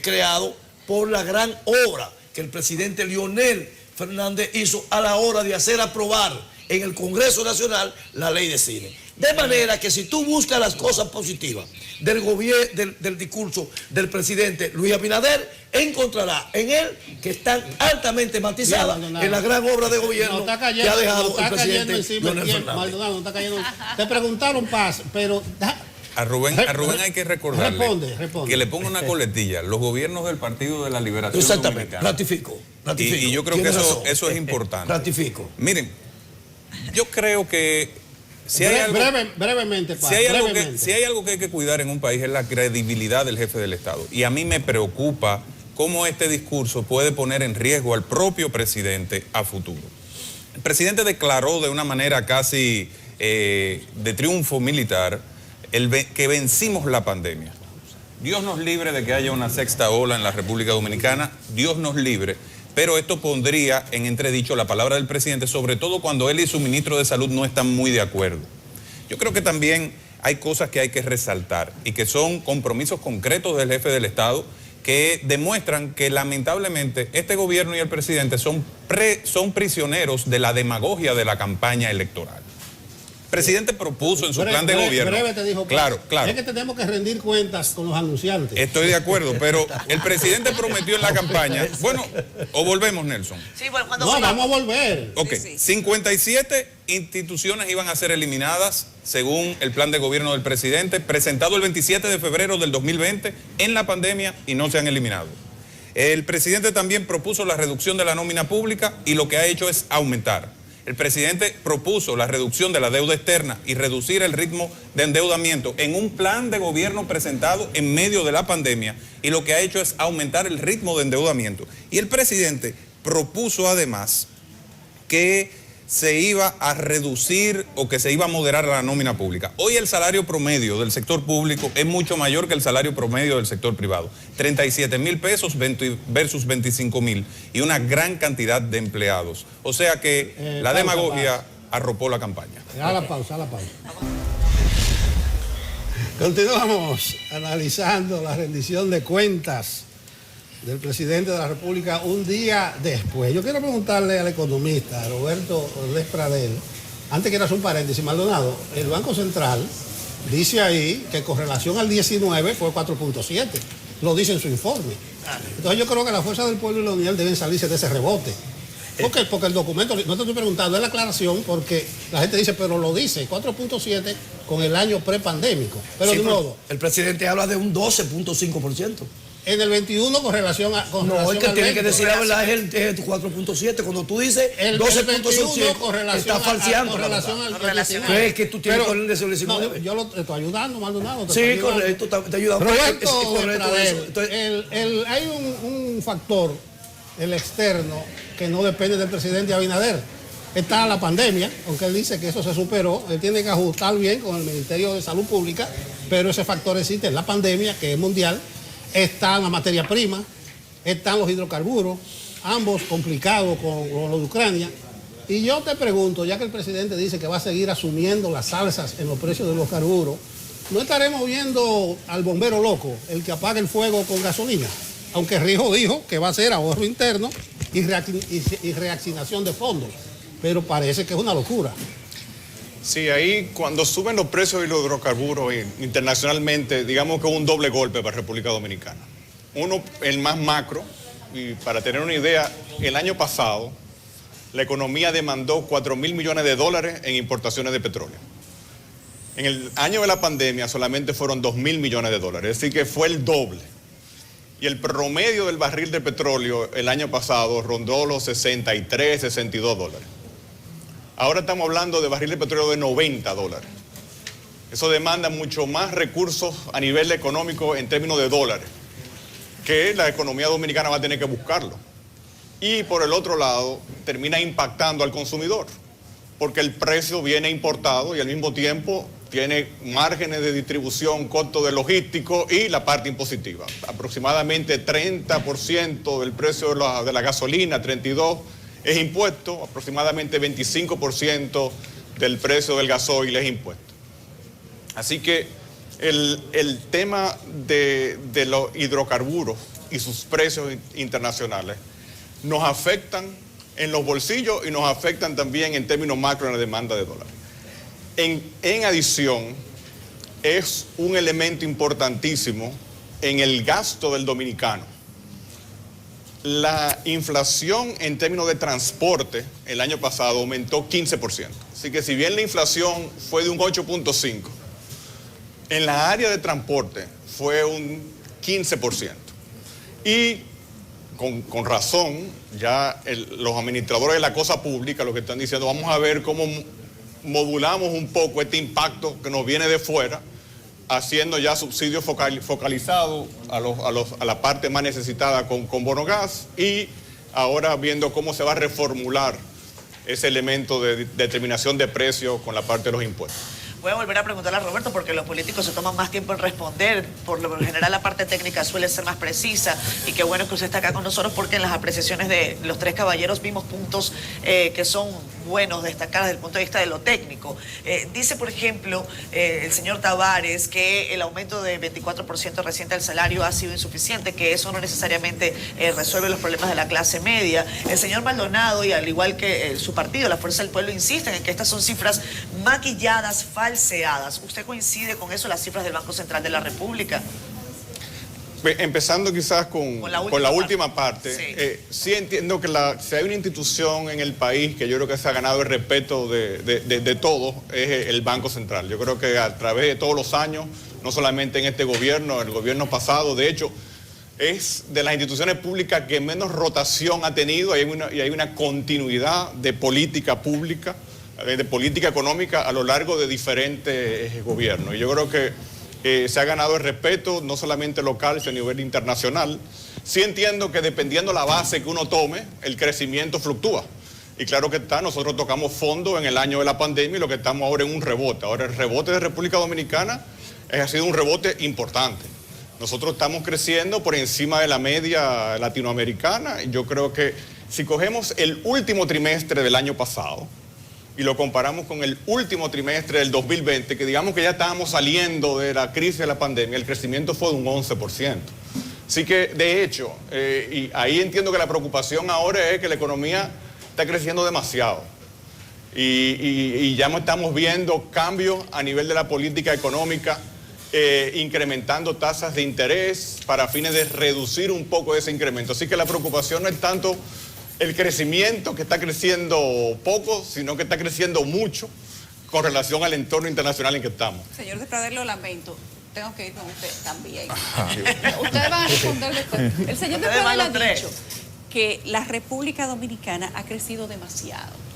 creados por la gran obra que el presidente Leonel Fernández hizo a la hora de hacer aprobar en el Congreso Nacional la ley de cine. De manera que si tú buscas las cosas positivas del gobierno, del discurso del presidente Luis Abinader, encontrarás en él que están altamente matizadas en la gran obra de gobierno que ha dejado el presidente Leonel Fernández. Te preguntaron, Paz, pero... A Rubén hay que recordarle responde. que le ponga una coletilla. Los gobiernos del Partido de la Liberación Dominicana. Ratifico. Y yo creo que eso es importante. Ratifico. Miren, yo creo que si hay algo, brevemente, Paz, si hay algo que hay que cuidar en un país es la credibilidad del jefe del Estado. Y a mí me preocupa cómo este discurso puede poner en riesgo al propio presidente a futuro. El presidente declaró de una manera casi de triunfo militar que vencimos la pandemia. Dios nos libre de que haya una sexta ola en la República Dominicana, Dios nos libre, pero esto pondría en entredicho la palabra del presidente, sobre todo cuando él y su ministro de Salud no están muy de acuerdo. Yo creo que también hay cosas que hay que resaltar y que son compromisos concretos del jefe del Estado que demuestran que lamentablemente este gobierno y el presidente son prisioneros de la demagogia de la campaña electoral. El presidente propuso en su plan de gobierno. Te dijo, claro. Es que tenemos que rendir cuentas con los anunciantes. Estoy de acuerdo, pero el presidente prometió en la campaña. Bueno, o volvemos, Nelson. Sí, bueno, vamos a volver. Ok, 57 instituciones iban a ser eliminadas según el plan de gobierno del presidente, presentado el 27 de febrero del 2020 en la pandemia y no se han eliminado. El presidente también propuso la reducción de la nómina pública y lo que ha hecho es aumentar. El presidente propuso la reducción de la deuda externa y reducir el ritmo de endeudamiento en un plan de gobierno presentado en medio de la pandemia y lo que ha hecho es aumentar el ritmo de endeudamiento. Y el presidente propuso además que se iba a reducir o que se iba a moderar la nómina pública. Hoy el salario promedio del sector público es mucho mayor que el salario promedio del sector privado. 37,000 pesos versus 25,000 y una gran cantidad de empleados. O sea que la demagogia arropó la campaña. A la pausa. Continuamos analizando la rendición de cuentas del presidente de la República un día después. Yo quiero preguntarle al economista Roberto Ordez Pradel, antes quiero hacer un paréntesis, Maldonado, el Banco Central dice ahí que con relación al 19 fue 4.7, lo dice en su informe. Entonces yo creo que la fuerza del pueblo y la unidad deben salirse de ese rebote. Porque el documento, no te estoy preguntando, es la aclaración porque la gente dice, pero lo dice, 4.7 con el año prepandémico. Pero sí, de modo, el presidente habla de un 12.5%. En el 21 con relación a... No, el que tiene que decir la verdad es el 4.7. Cuando tú dices el 12.7, está falseando. Con relación al 19. ¿Crees que tú tienes con el 19? No, yo lo estoy ayudando, Maldonado. Sí, correcto, te ayudando. Roberto, hay un factor, el externo, que no depende del presidente Abinader. Está la pandemia, aunque él dice que eso se superó, él tiene que ajustar bien con el Ministerio de Salud Pública, pero ese factor existe, la pandemia, que es mundial. Están la materia prima, están los hidrocarburos, ambos complicados con lo de Ucrania. Y yo te pregunto, ya que el presidente dice que va a seguir asumiendo las alzas en los precios de los carburos, ¿no estaremos viendo al bombero loco, el que apaga el fuego con gasolina? Aunque Rijo dijo que va a ser ahorro interno y reasignación de fondos, pero parece que es una locura. Sí, ahí cuando suben los precios de los hidrocarburos internacionalmente, digamos que es un doble golpe para República Dominicana. Uno, el más macro, y para tener una idea, el año pasado la economía demandó $4,000 millones en importaciones de petróleo. En el año de la pandemia solamente fueron $2,000 millones, es decir que fue el doble. Y el promedio del barril de petróleo el año pasado rondó los $63, $62. Ahora estamos hablando de barril de petróleo de $90. Eso demanda mucho más recursos a nivel económico en términos de dólares, que la economía dominicana va a tener que buscarlo. y por el otro lado termina impactando al consumidor, porque el precio viene importado y al mismo tiempo tiene márgenes de distribución, costo de logístico y la parte impositiva. Aproximadamente 30% del precio de la gasolina, 32% es impuesto, aproximadamente 25% del precio del gasoil es impuesto. Así que el tema de los hidrocarburos y sus precios internacionales nos afectan en los bolsillos y nos afectan también en términos macro en la demanda de dólares. En adición, es un elemento importantísimo en el gasto del dominicano. La inflación en términos de transporte el año pasado aumentó 15%. Así que si bien la inflación fue de un 8.5%, en la área de transporte fue un 15%. Y con razón, ya los administradores de la cosa pública lo que están diciendo, vamos a ver cómo modulamos un poco este impacto que nos viene de fuera, haciendo ya subsidios focalizados a la parte más necesitada con bono gas, y ahora viendo cómo se va a reformular ese elemento de determinación de precios con la parte de los impuestos. Voy a volver a preguntarle a Roberto porque los políticos se toman más tiempo en responder. Por lo general la parte técnica suele ser más precisa, y qué bueno que usted está acá con nosotros porque en las apreciaciones de los tres caballeros vimos puntos que son buenos, destacar desde el punto de vista de lo técnico. Dice, por ejemplo, el señor Tavares que el aumento de 24% reciente del salario ha sido insuficiente, que eso no necesariamente resuelve los problemas de la clase media. El señor Maldonado, y al igual que su partido, la Fuerza del Pueblo, insisten en que estas son cifras maquilladas, falseadas. ¿Usted coincide con eso, las cifras del Banco Central de la República? Empezando quizás con la última parte, sí entiendo que si hay una institución en el país que yo creo que se ha ganado el respeto de todos, es el Banco Central. Yo creo que a través de todos los años, no solamente en este gobierno, el gobierno pasado, de hecho, es de las instituciones públicas que menos rotación ha tenido, y hay una continuidad de política pública, de política económica a lo largo de diferentes gobiernos. Y yo creo que se ha ganado el respeto, no solamente local, sino a nivel internacional. Sí entiendo que dependiendo la base que uno tome, el crecimiento fluctúa. Y claro que nosotros tocamos fondo en el año de la pandemia y lo que estamos ahora en un rebote. Ahora el rebote de República Dominicana ha sido un rebote importante. Nosotros estamos creciendo por encima de la media latinoamericana, y yo creo que si cogemos el último trimestre del año pasado y lo comparamos con el último trimestre del 2020, que digamos que ya estábamos saliendo de la crisis de la pandemia, el crecimiento fue de un 11%. Así que, de hecho, y ahí entiendo que la preocupación ahora es que la economía está creciendo demasiado. Y ya estamos viendo cambios a nivel de la política económica, incrementando tasas de interés para fines de reducir un poco ese incremento. Así que la preocupación no es tanto el crecimiento, que está creciendo poco, sino que está creciendo mucho con relación al entorno internacional en que estamos. Señor de Pradel, lo lamento. Tengo que ir con usted también. Ustedes van a responder después. El señor de Pradel ha dicho que la República Dominicana ha crecido demasiado.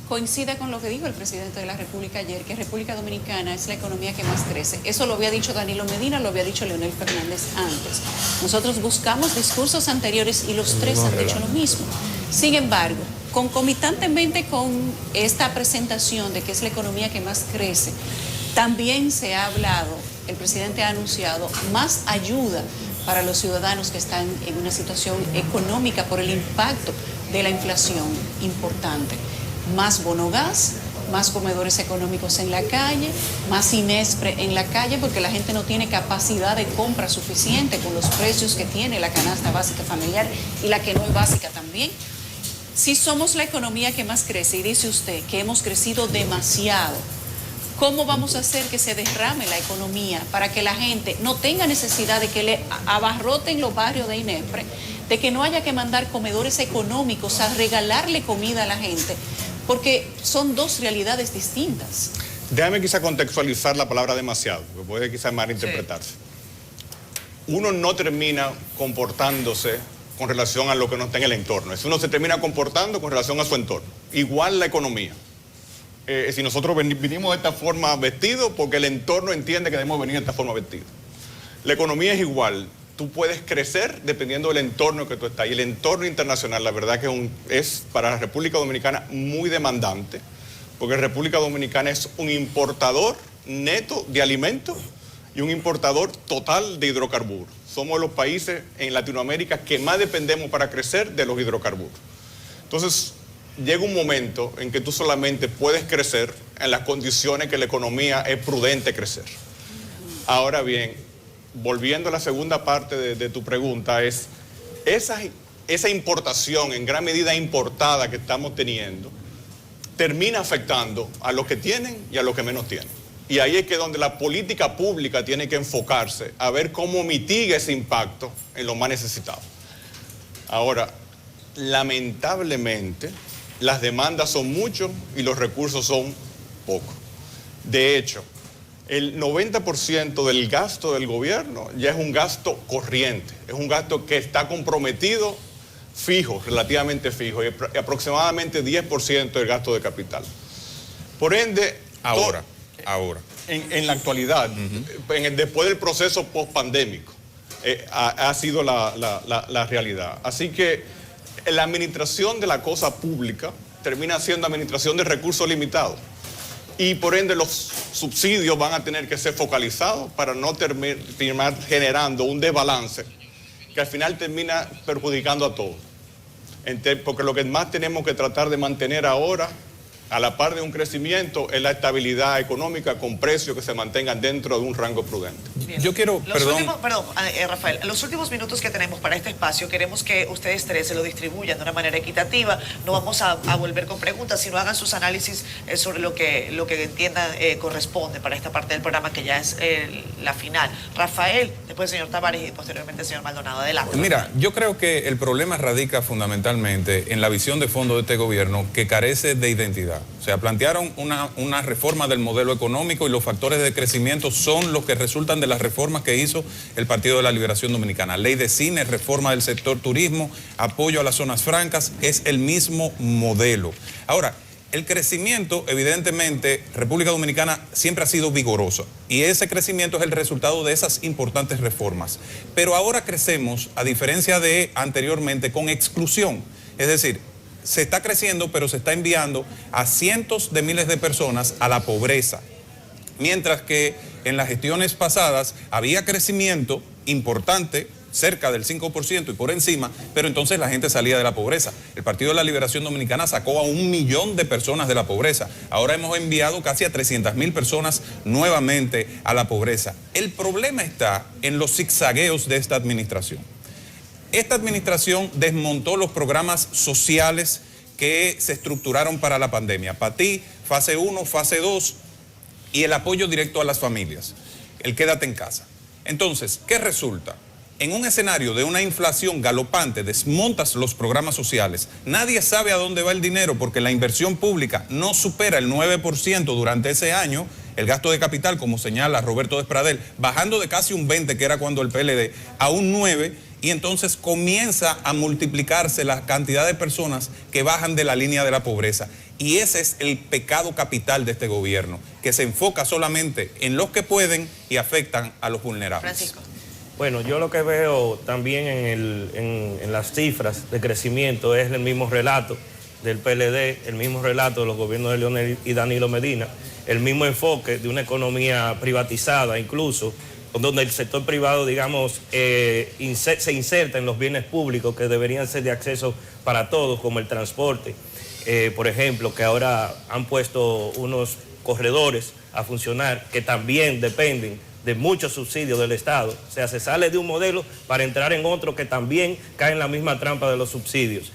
Coincide con lo que dijo el presidente de la República ayer, que República Dominicana es la economía que más crece. Eso lo había dicho Danilo Medina, lo había dicho Leonel Fernández antes. Nosotros buscamos discursos anteriores y los tres han dicho lo mismo. Sin embargo, concomitantemente con esta presentación de que es la economía que más crece, también se ha hablado, el presidente ha anunciado más ayuda para los ciudadanos que están en una situación económica por el impacto de la inflación importante. Más bono gas, más comedores económicos en la calle, más INESPRE en la calle, porque la gente no tiene capacidad de compra suficiente con los precios que tiene la canasta básica familiar y la que no es básica también. Si somos la economía que más crece, y dice usted que hemos crecido demasiado, ¿cómo vamos a hacer que se derrame la economía para que la gente no tenga necesidad de que le abarroten los barrios de INESPRE, de que no haya que mandar comedores económicos a regalarle comida a la gente? Porque son dos realidades distintas. Déjame quizá contextualizar la palabra demasiado, porque puede quizá malinterpretarse. Sí. Uno no termina comportándose con relación a lo que no está en el entorno. Uno se termina comportando con relación a su entorno. Igual la economía. Si nosotros vinimos de esta forma vestidos, porque el entorno entiende que debemos venir de esta forma vestidos. La economía es igual. tú puedes crecer dependiendo del entorno que tú estás. Y el entorno internacional, la verdad que es para la República Dominicana muy demandante, porque República Dominicana es un importador neto de alimentos y un importador total de hidrocarburos. Somos los países en Latinoamérica que más dependemos para crecer de los hidrocarburos. Entonces, llega un momento en que tú solamente puedes crecer en las condiciones que la economía es prudente crecer. Ahora bien, volviendo a la segunda parte de tu pregunta, es esa importación en gran medida importada que estamos teniendo termina afectando a los que tienen y a los que menos tienen. Y ahí es que donde la política pública tiene que enfocarse a ver cómo mitiga ese impacto en los más necesitados. Ahora, lamentablemente, las demandas son muchos y los recursos son pocos. De hecho, el 90% del gasto del gobierno ya es un gasto corriente, es un gasto que está comprometido fijo, relativamente fijo, y aproximadamente 10% del gasto de capital. Por ende, ahora, en la actualidad, después del proceso post-pandémico, ha sido la realidad. Así que la administración de la cosa pública termina siendo administración de recursos limitados. Y por ende los subsidios van a tener que ser focalizados para no terminar generando un desbalance que al final termina perjudicando a todos. Porque lo que más tenemos que tratar de mantener ahora, a la par de un crecimiento, es la estabilidad económica con precios que se mantengan dentro de un rango prudente. Bien. Yo quiero, Rafael, los últimos minutos que tenemos para este espacio, queremos que ustedes tres se lo distribuyan de una manera equitativa. No vamos a volver con preguntas, sino hagan sus análisis sobre lo que entiendan corresponde para esta parte del programa, que ya es la final. Rafael, después el señor Tavares y posteriormente el señor Maldonado. Adelante. Mira, yo creo que el problema radica fundamentalmente en la visión de fondo de este gobierno, que carece de identidad. O sea, plantearon una reforma del modelo económico y los factores de crecimiento son los que resultan de las reformas que hizo el Partido de la Liberación Dominicana. Ley de cine, reforma del sector turismo, apoyo a las zonas francas, es el mismo modelo. Ahora, el crecimiento, evidentemente, República Dominicana siempre ha sido vigorosa y ese crecimiento es el resultado de esas importantes reformas. Pero ahora crecemos, a diferencia de anteriormente, con exclusión. Es decir, se está creciendo, pero se está enviando a cientos de miles de personas a la pobreza. Mientras que en las gestiones pasadas había crecimiento importante, cerca del 5% y por encima, pero entonces la gente salía de la pobreza. El Partido de la Liberación Dominicana sacó a 1 millón de personas de la pobreza. Ahora hemos enviado casi a 300.000 personas nuevamente a la pobreza. El problema está en los zigzagueos de esta administración. Esta administración desmontó los programas sociales que se estructuraron para la pandemia. PATI, fase 1, fase 2 y el apoyo directo a las familias. El quédate en casa. Entonces, ¿qué resulta? En un escenario de una inflación galopante, desmontas los programas sociales. Nadie sabe a dónde va el dinero porque la inversión pública no supera el 9% durante ese año. El gasto de capital, como señala Roberto Despradel, bajando de casi un 20%, que era cuando el PLD, a un 9%. Y entonces comienza a multiplicarse la cantidad de personas que bajan de la línea de la pobreza. Y ese es el pecado capital de este gobierno, que se enfoca solamente en los que pueden y afectan a los vulnerables. Francisco. Bueno, yo lo que veo también en las cifras de crecimiento es el mismo relato del PLD, el mismo relato de los gobiernos de Leonel y Danilo Medina, el mismo enfoque de una economía privatizada incluso, donde el sector privado, digamos, se inserta en los bienes públicos que deberían ser de acceso para todos, como el transporte, por ejemplo, que ahora han puesto unos corredores a funcionar que también dependen de muchos subsidios del Estado. O sea, se sale de un modelo para entrar en otro que también cae en la misma trampa de los subsidios.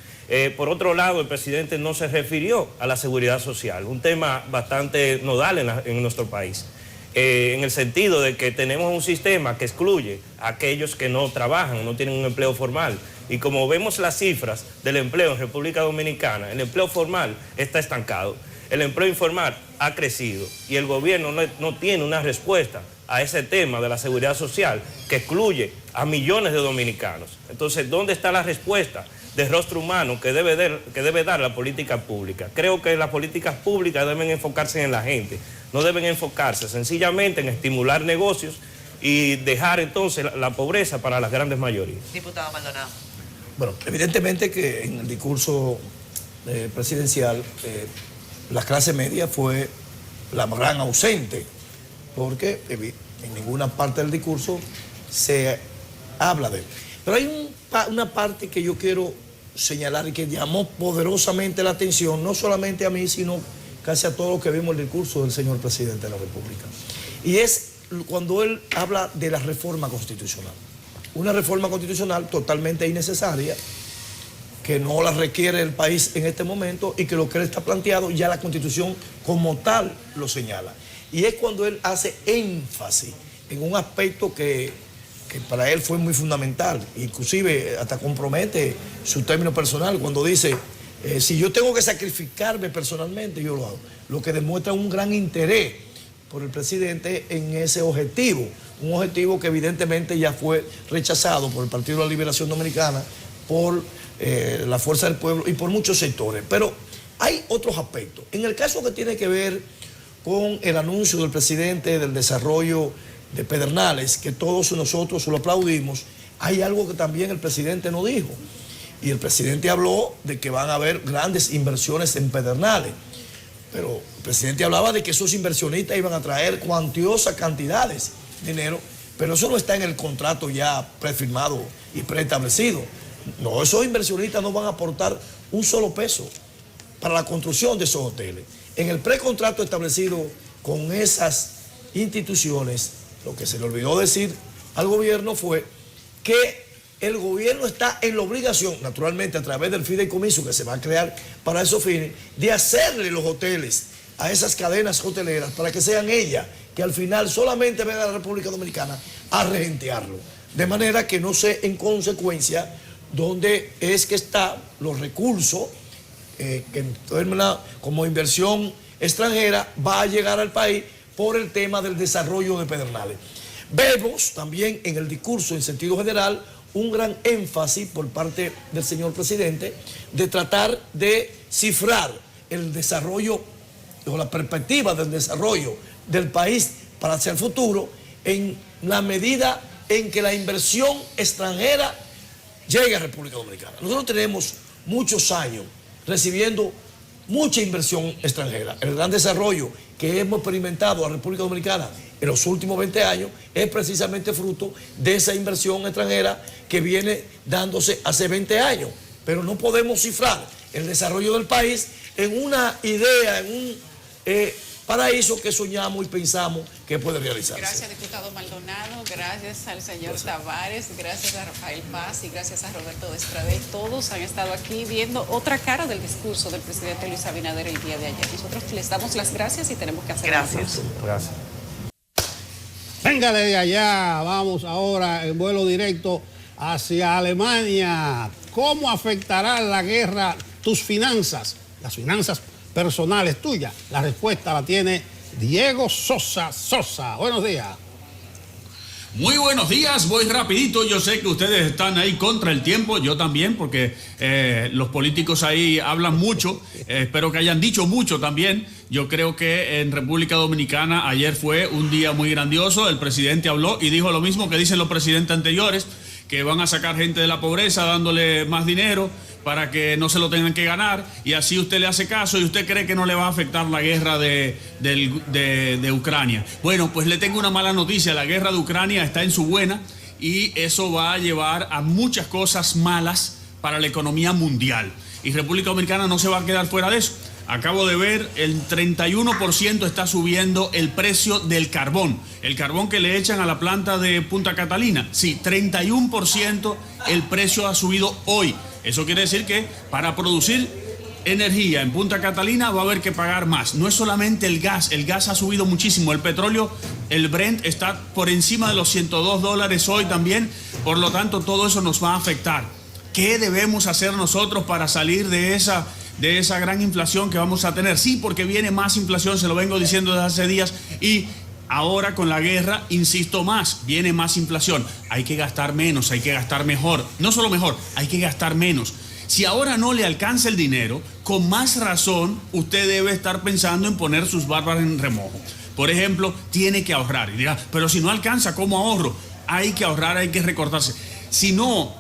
Por otro lado, el presidente no se refirió a la seguridad social, un tema bastante nodal en nuestro país. En el sentido de que tenemos un sistema que excluye a aquellos que no trabajan, no tienen un empleo formal. Y como vemos las cifras del empleo en República Dominicana, el empleo formal está estancado, el empleo informal ha crecido y el gobierno no tiene una respuesta a ese tema de la seguridad social que excluye a millones de dominicanos. Entonces, ¿dónde está la respuesta de rostro humano que debe dar la política pública? Creo que las políticas públicas deben enfocarse en la gente, no deben enfocarse sencillamente en estimular negocios y dejar entonces la pobreza para las grandes mayorías. Diputado Maldonado. Bueno, evidentemente que en el discurso presidencial la clase media fue la gran ausente, porque en ninguna parte del discurso se habla de él. Pero hay una parte que yo quiero señalar y que llamó poderosamente la atención, no solamente a mí, sino casi a todos los que vimos el discurso del señor presidente de la República. Y es cuando él habla de la reforma constitucional. Una reforma constitucional totalmente innecesaria, que no la requiere el país en este momento y que lo que él está planteado ya la Constitución como tal lo señala. Y es cuando él hace énfasis en un aspecto que para él fue muy fundamental, inclusive hasta compromete su término personal cuando dice, si yo tengo que sacrificarme personalmente, yo lo hago. Lo que demuestra un gran interés por el presidente en ese objetivo, un objetivo que evidentemente ya fue rechazado por el Partido de la Liberación Dominicana, por la Fuerza del Pueblo y por muchos sectores. Pero hay otros aspectos. En el caso que tiene que ver con el anuncio del presidente del desarrollo de Pedernales, que todos nosotros lo aplaudimos, hay algo que también el presidente no dijo. Y el presidente habló de que van a haber grandes inversiones en Pedernales. Pero el presidente hablaba de que esos inversionistas iban a traer cuantiosas cantidades de dinero, pero eso no está en el contrato ya prefirmado y preestablecido. No, esos inversionistas no van a aportar un solo peso para la construcción de esos hoteles. En el precontrato establecido con esas instituciones, lo que se le olvidó decir al gobierno fue que el gobierno está en la obligación, naturalmente a través del fideicomiso que se va a crear para esos fines, de hacerle los hoteles a esas cadenas hoteleras para que sean ellas que al final solamente vengan a la República Dominicana a regentearlo. De manera que no sé en consecuencia dónde es que están los recursos que como inversión extranjera va a llegar al país por el tema del desarrollo de Pedernales. Vemos también en el discurso en sentido general un gran énfasis por parte del señor presidente de tratar de cifrar el desarrollo o la perspectiva del desarrollo del país para hacia el futuro en la medida en que la inversión extranjera llegue a República Dominicana. Nosotros tenemos muchos años recibiendo mucha inversión extranjera. El gran desarrollo que hemos experimentado a República Dominicana en los últimos 20 años es precisamente fruto de esa inversión extranjera que viene dándose hace 20 años. Pero no podemos cifrar el desarrollo del país en una idea, en un paraíso que soñamos y pensamos que puede realizarse. Gracias, diputado Maldonado, gracias al señor Tavares, gracias a Rafael Paz y gracias a Roberto Destradé. Todos han estado aquí viendo otra cara del discurso del presidente Luis Abinader el día de ayer. Nosotros les damos las gracias y tenemos que hacer gracias. Gracias. Venga de allá, vamos ahora en vuelo directo hacia Alemania. ¿Cómo afectará la guerra tus finanzas, las finanzas personales tuyas? La respuesta la tiene Diego Sosa. Buenos días. Muy buenos días, voy rapidito. Yo sé que ustedes están ahí contra el tiempo, yo también, porque los políticos ahí hablan mucho. Espero que hayan dicho mucho también. Yo creo que en República Dominicana ayer fue un día muy grandioso. El presidente habló y dijo lo mismo que dicen los presidentes anteriores, que van a sacar gente de la pobreza dándole más dinero para que no se lo tengan que ganar, y así usted le hace caso y usted cree que no le va a afectar la guerra de Ucrania. Bueno, pues le tengo una mala noticia, la guerra de Ucrania está en su buena y eso va a llevar a muchas cosas malas para la economía mundial. Y República Dominicana no se va a quedar fuera de eso. Acabo de ver, el 31% está subiendo el precio del carbón. El carbón que le echan a la planta de Punta Catalina. Sí, 31% el precio ha subido hoy. Eso quiere decir que para producir energía en Punta Catalina va a haber que pagar más. No es solamente el gas ha subido muchísimo. El petróleo, el Brent, está por encima de los $102 hoy también. Por lo tanto, todo eso nos va a afectar. ¿Qué debemos hacer nosotros para salir de esa gran inflación que vamos a tener? Sí, porque viene más inflación, se lo vengo diciendo desde hace días, y ahora con la guerra, insisto más, viene más inflación. Hay que gastar menos, hay que gastar mejor. No solo mejor, hay que gastar menos. Si ahora no le alcanza el dinero, con más razón usted debe estar pensando en poner sus barbas en remojo. Por ejemplo, tiene que ahorrar. Y dirá, pero si no alcanza, ¿cómo ahorro? Hay que ahorrar, hay que recortarse. Si no,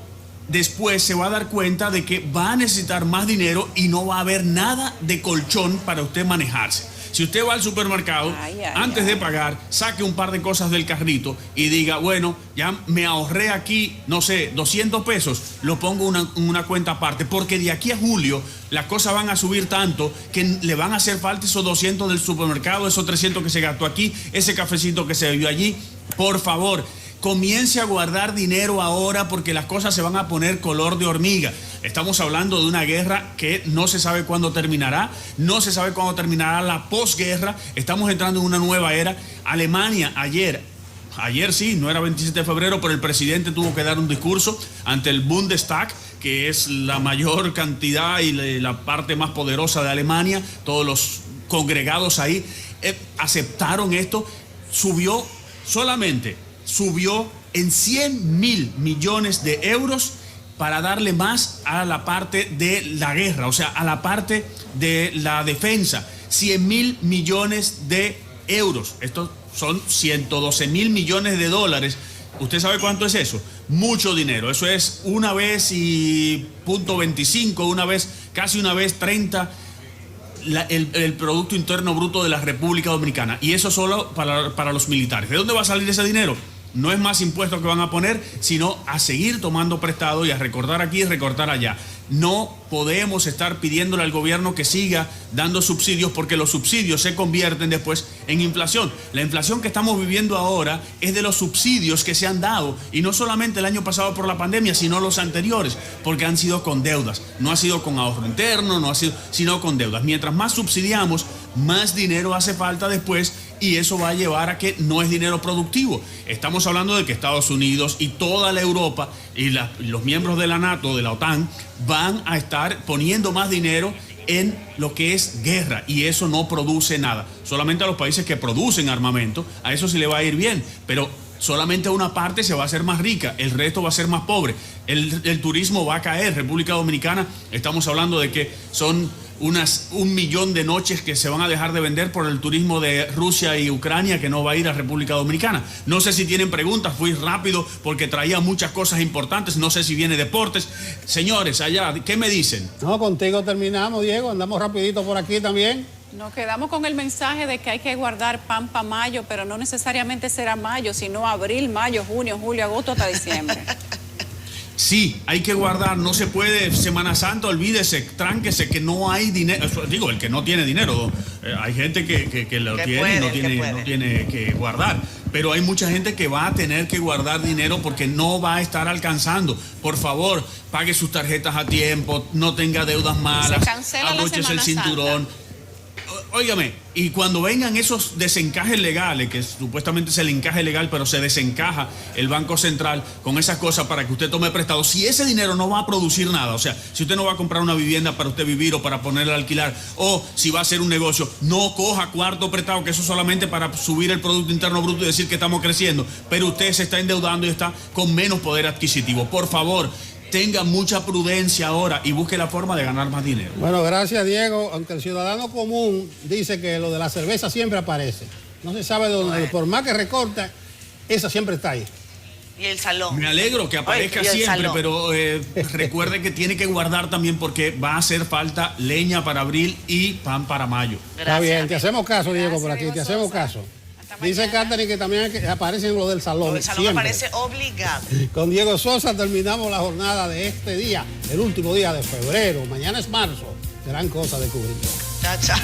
después se va a dar cuenta de que va a necesitar más dinero y no va a haber nada de colchón para usted manejarse. Si usted va al supermercado, antes de pagar, saque un par de cosas del carrito y diga, bueno, ya me ahorré aquí, no sé, 200 pesos, lo pongo en una cuenta aparte, porque de aquí a julio las cosas van a subir tanto que le van a hacer falta esos 200 del supermercado, esos 300 que se gastó aquí, ese cafecito que se bebió allí. Por favor, comience a guardar dinero ahora porque las cosas se van a poner color de hormiga. Estamos hablando de una guerra que no se sabe cuándo terminará, no se sabe cuándo terminará la posguerra. Estamos entrando en una nueva era. Alemania ayer sí, no era 27 de febrero, pero el presidente tuvo que dar un discurso ante el Bundestag, que es la mayor cantidad y la parte más poderosa de Alemania. Todos los congregados ahí aceptaron esto. Subió en 100.000 millones de euros para darle más a la parte de la guerra, o sea, a la parte de la defensa. 100.000 millones de euros. Estos son 112.000 millones de dólares. ¿Usted sabe cuánto es eso? Mucho dinero. Eso es una vez y .25, casi una vez 30 el Producto Interno Bruto de la República Dominicana. Y eso solo para los militares. ¿De dónde va a salir ese dinero? No es más impuestos que van a poner, sino a seguir tomando prestado y a recortar aquí y recortar allá. No podemos estar pidiéndole al gobierno que siga dando subsidios porque los subsidios se convierten después en inflación. La inflación que estamos viviendo ahora es de los subsidios que se han dado, y no solamente el año pasado por la pandemia, sino los anteriores, porque han sido con deudas. No ha sido con ahorro interno, sino con deudas. Mientras más subsidiamos, más dinero hace falta después, y eso va a llevar a que no es dinero productivo. Estamos hablando de que Estados Unidos y toda la Europa y los miembros de la NATO, de la OTAN, van a estar poniendo más dinero en lo que es guerra, y eso no produce nada. Solamente a los países que producen armamento, a eso sí le va a ir bien, pero solamente una parte se va a hacer más rica, el resto va a ser más pobre. El turismo va a caer. República Dominicana, estamos hablando de que son 1 millón de noches que se van a dejar de vender por el turismo de Rusia y Ucrania, que no va a ir a República Dominicana. No sé si tienen preguntas, fui rápido porque traía muchas cosas importantes, no sé si viene deportes. Señores, allá, ¿qué me dicen? No, contigo terminamos, Diego, andamos rapidito por aquí también. Nos quedamos con el mensaje de que hay que guardar pan para mayo, pero no necesariamente será mayo, sino abril, mayo, junio, julio, agosto hasta diciembre. Sí, hay que guardar, no se puede, Semana Santa, olvídese, tránquese, que no hay dinero. Digo, el que no tiene dinero, hay gente que lo tiene y no tiene que guardar. Pero hay mucha gente que va a tener que guardar dinero porque no va a estar alcanzando. Por favor, pague sus tarjetas a tiempo, no tenga deudas malas, abróchese el cinturón. Santa. Óigame, y cuando vengan esos desencajes legales, que supuestamente es el encaje legal, pero se desencaja el Banco Central con esas cosas para que usted tome prestado, si ese dinero no va a producir nada, o sea, si usted no va a comprar una vivienda para usted vivir o para ponerla a alquilar, o si va a hacer un negocio, no coja cuarto prestado, que eso es solamente para subir el Producto Interno Bruto y decir que estamos creciendo, pero usted se está endeudando y está con menos poder adquisitivo. Por favor, tenga mucha prudencia ahora y busque la forma de ganar más dinero. Bueno, gracias, Diego. Aunque el ciudadano común dice que lo de la cerveza siempre aparece. No se sabe dónde, por más que recorta, esa siempre está ahí. Y el salón. Me alegro que aparezca siempre, pero recuerde que tiene que guardar también porque va a hacer falta leña para abril y pan para mayo. Gracias. Está bien, te hacemos caso, Diego, por aquí, te hacemos caso. Dice Catherine que también aparece en lo del salón. Lo del salón siempre aparece obligado. Con Diego Sosa terminamos la jornada de este día, el último día de febrero. Mañana es marzo. Serán cosas de cubrir. Chao, chao.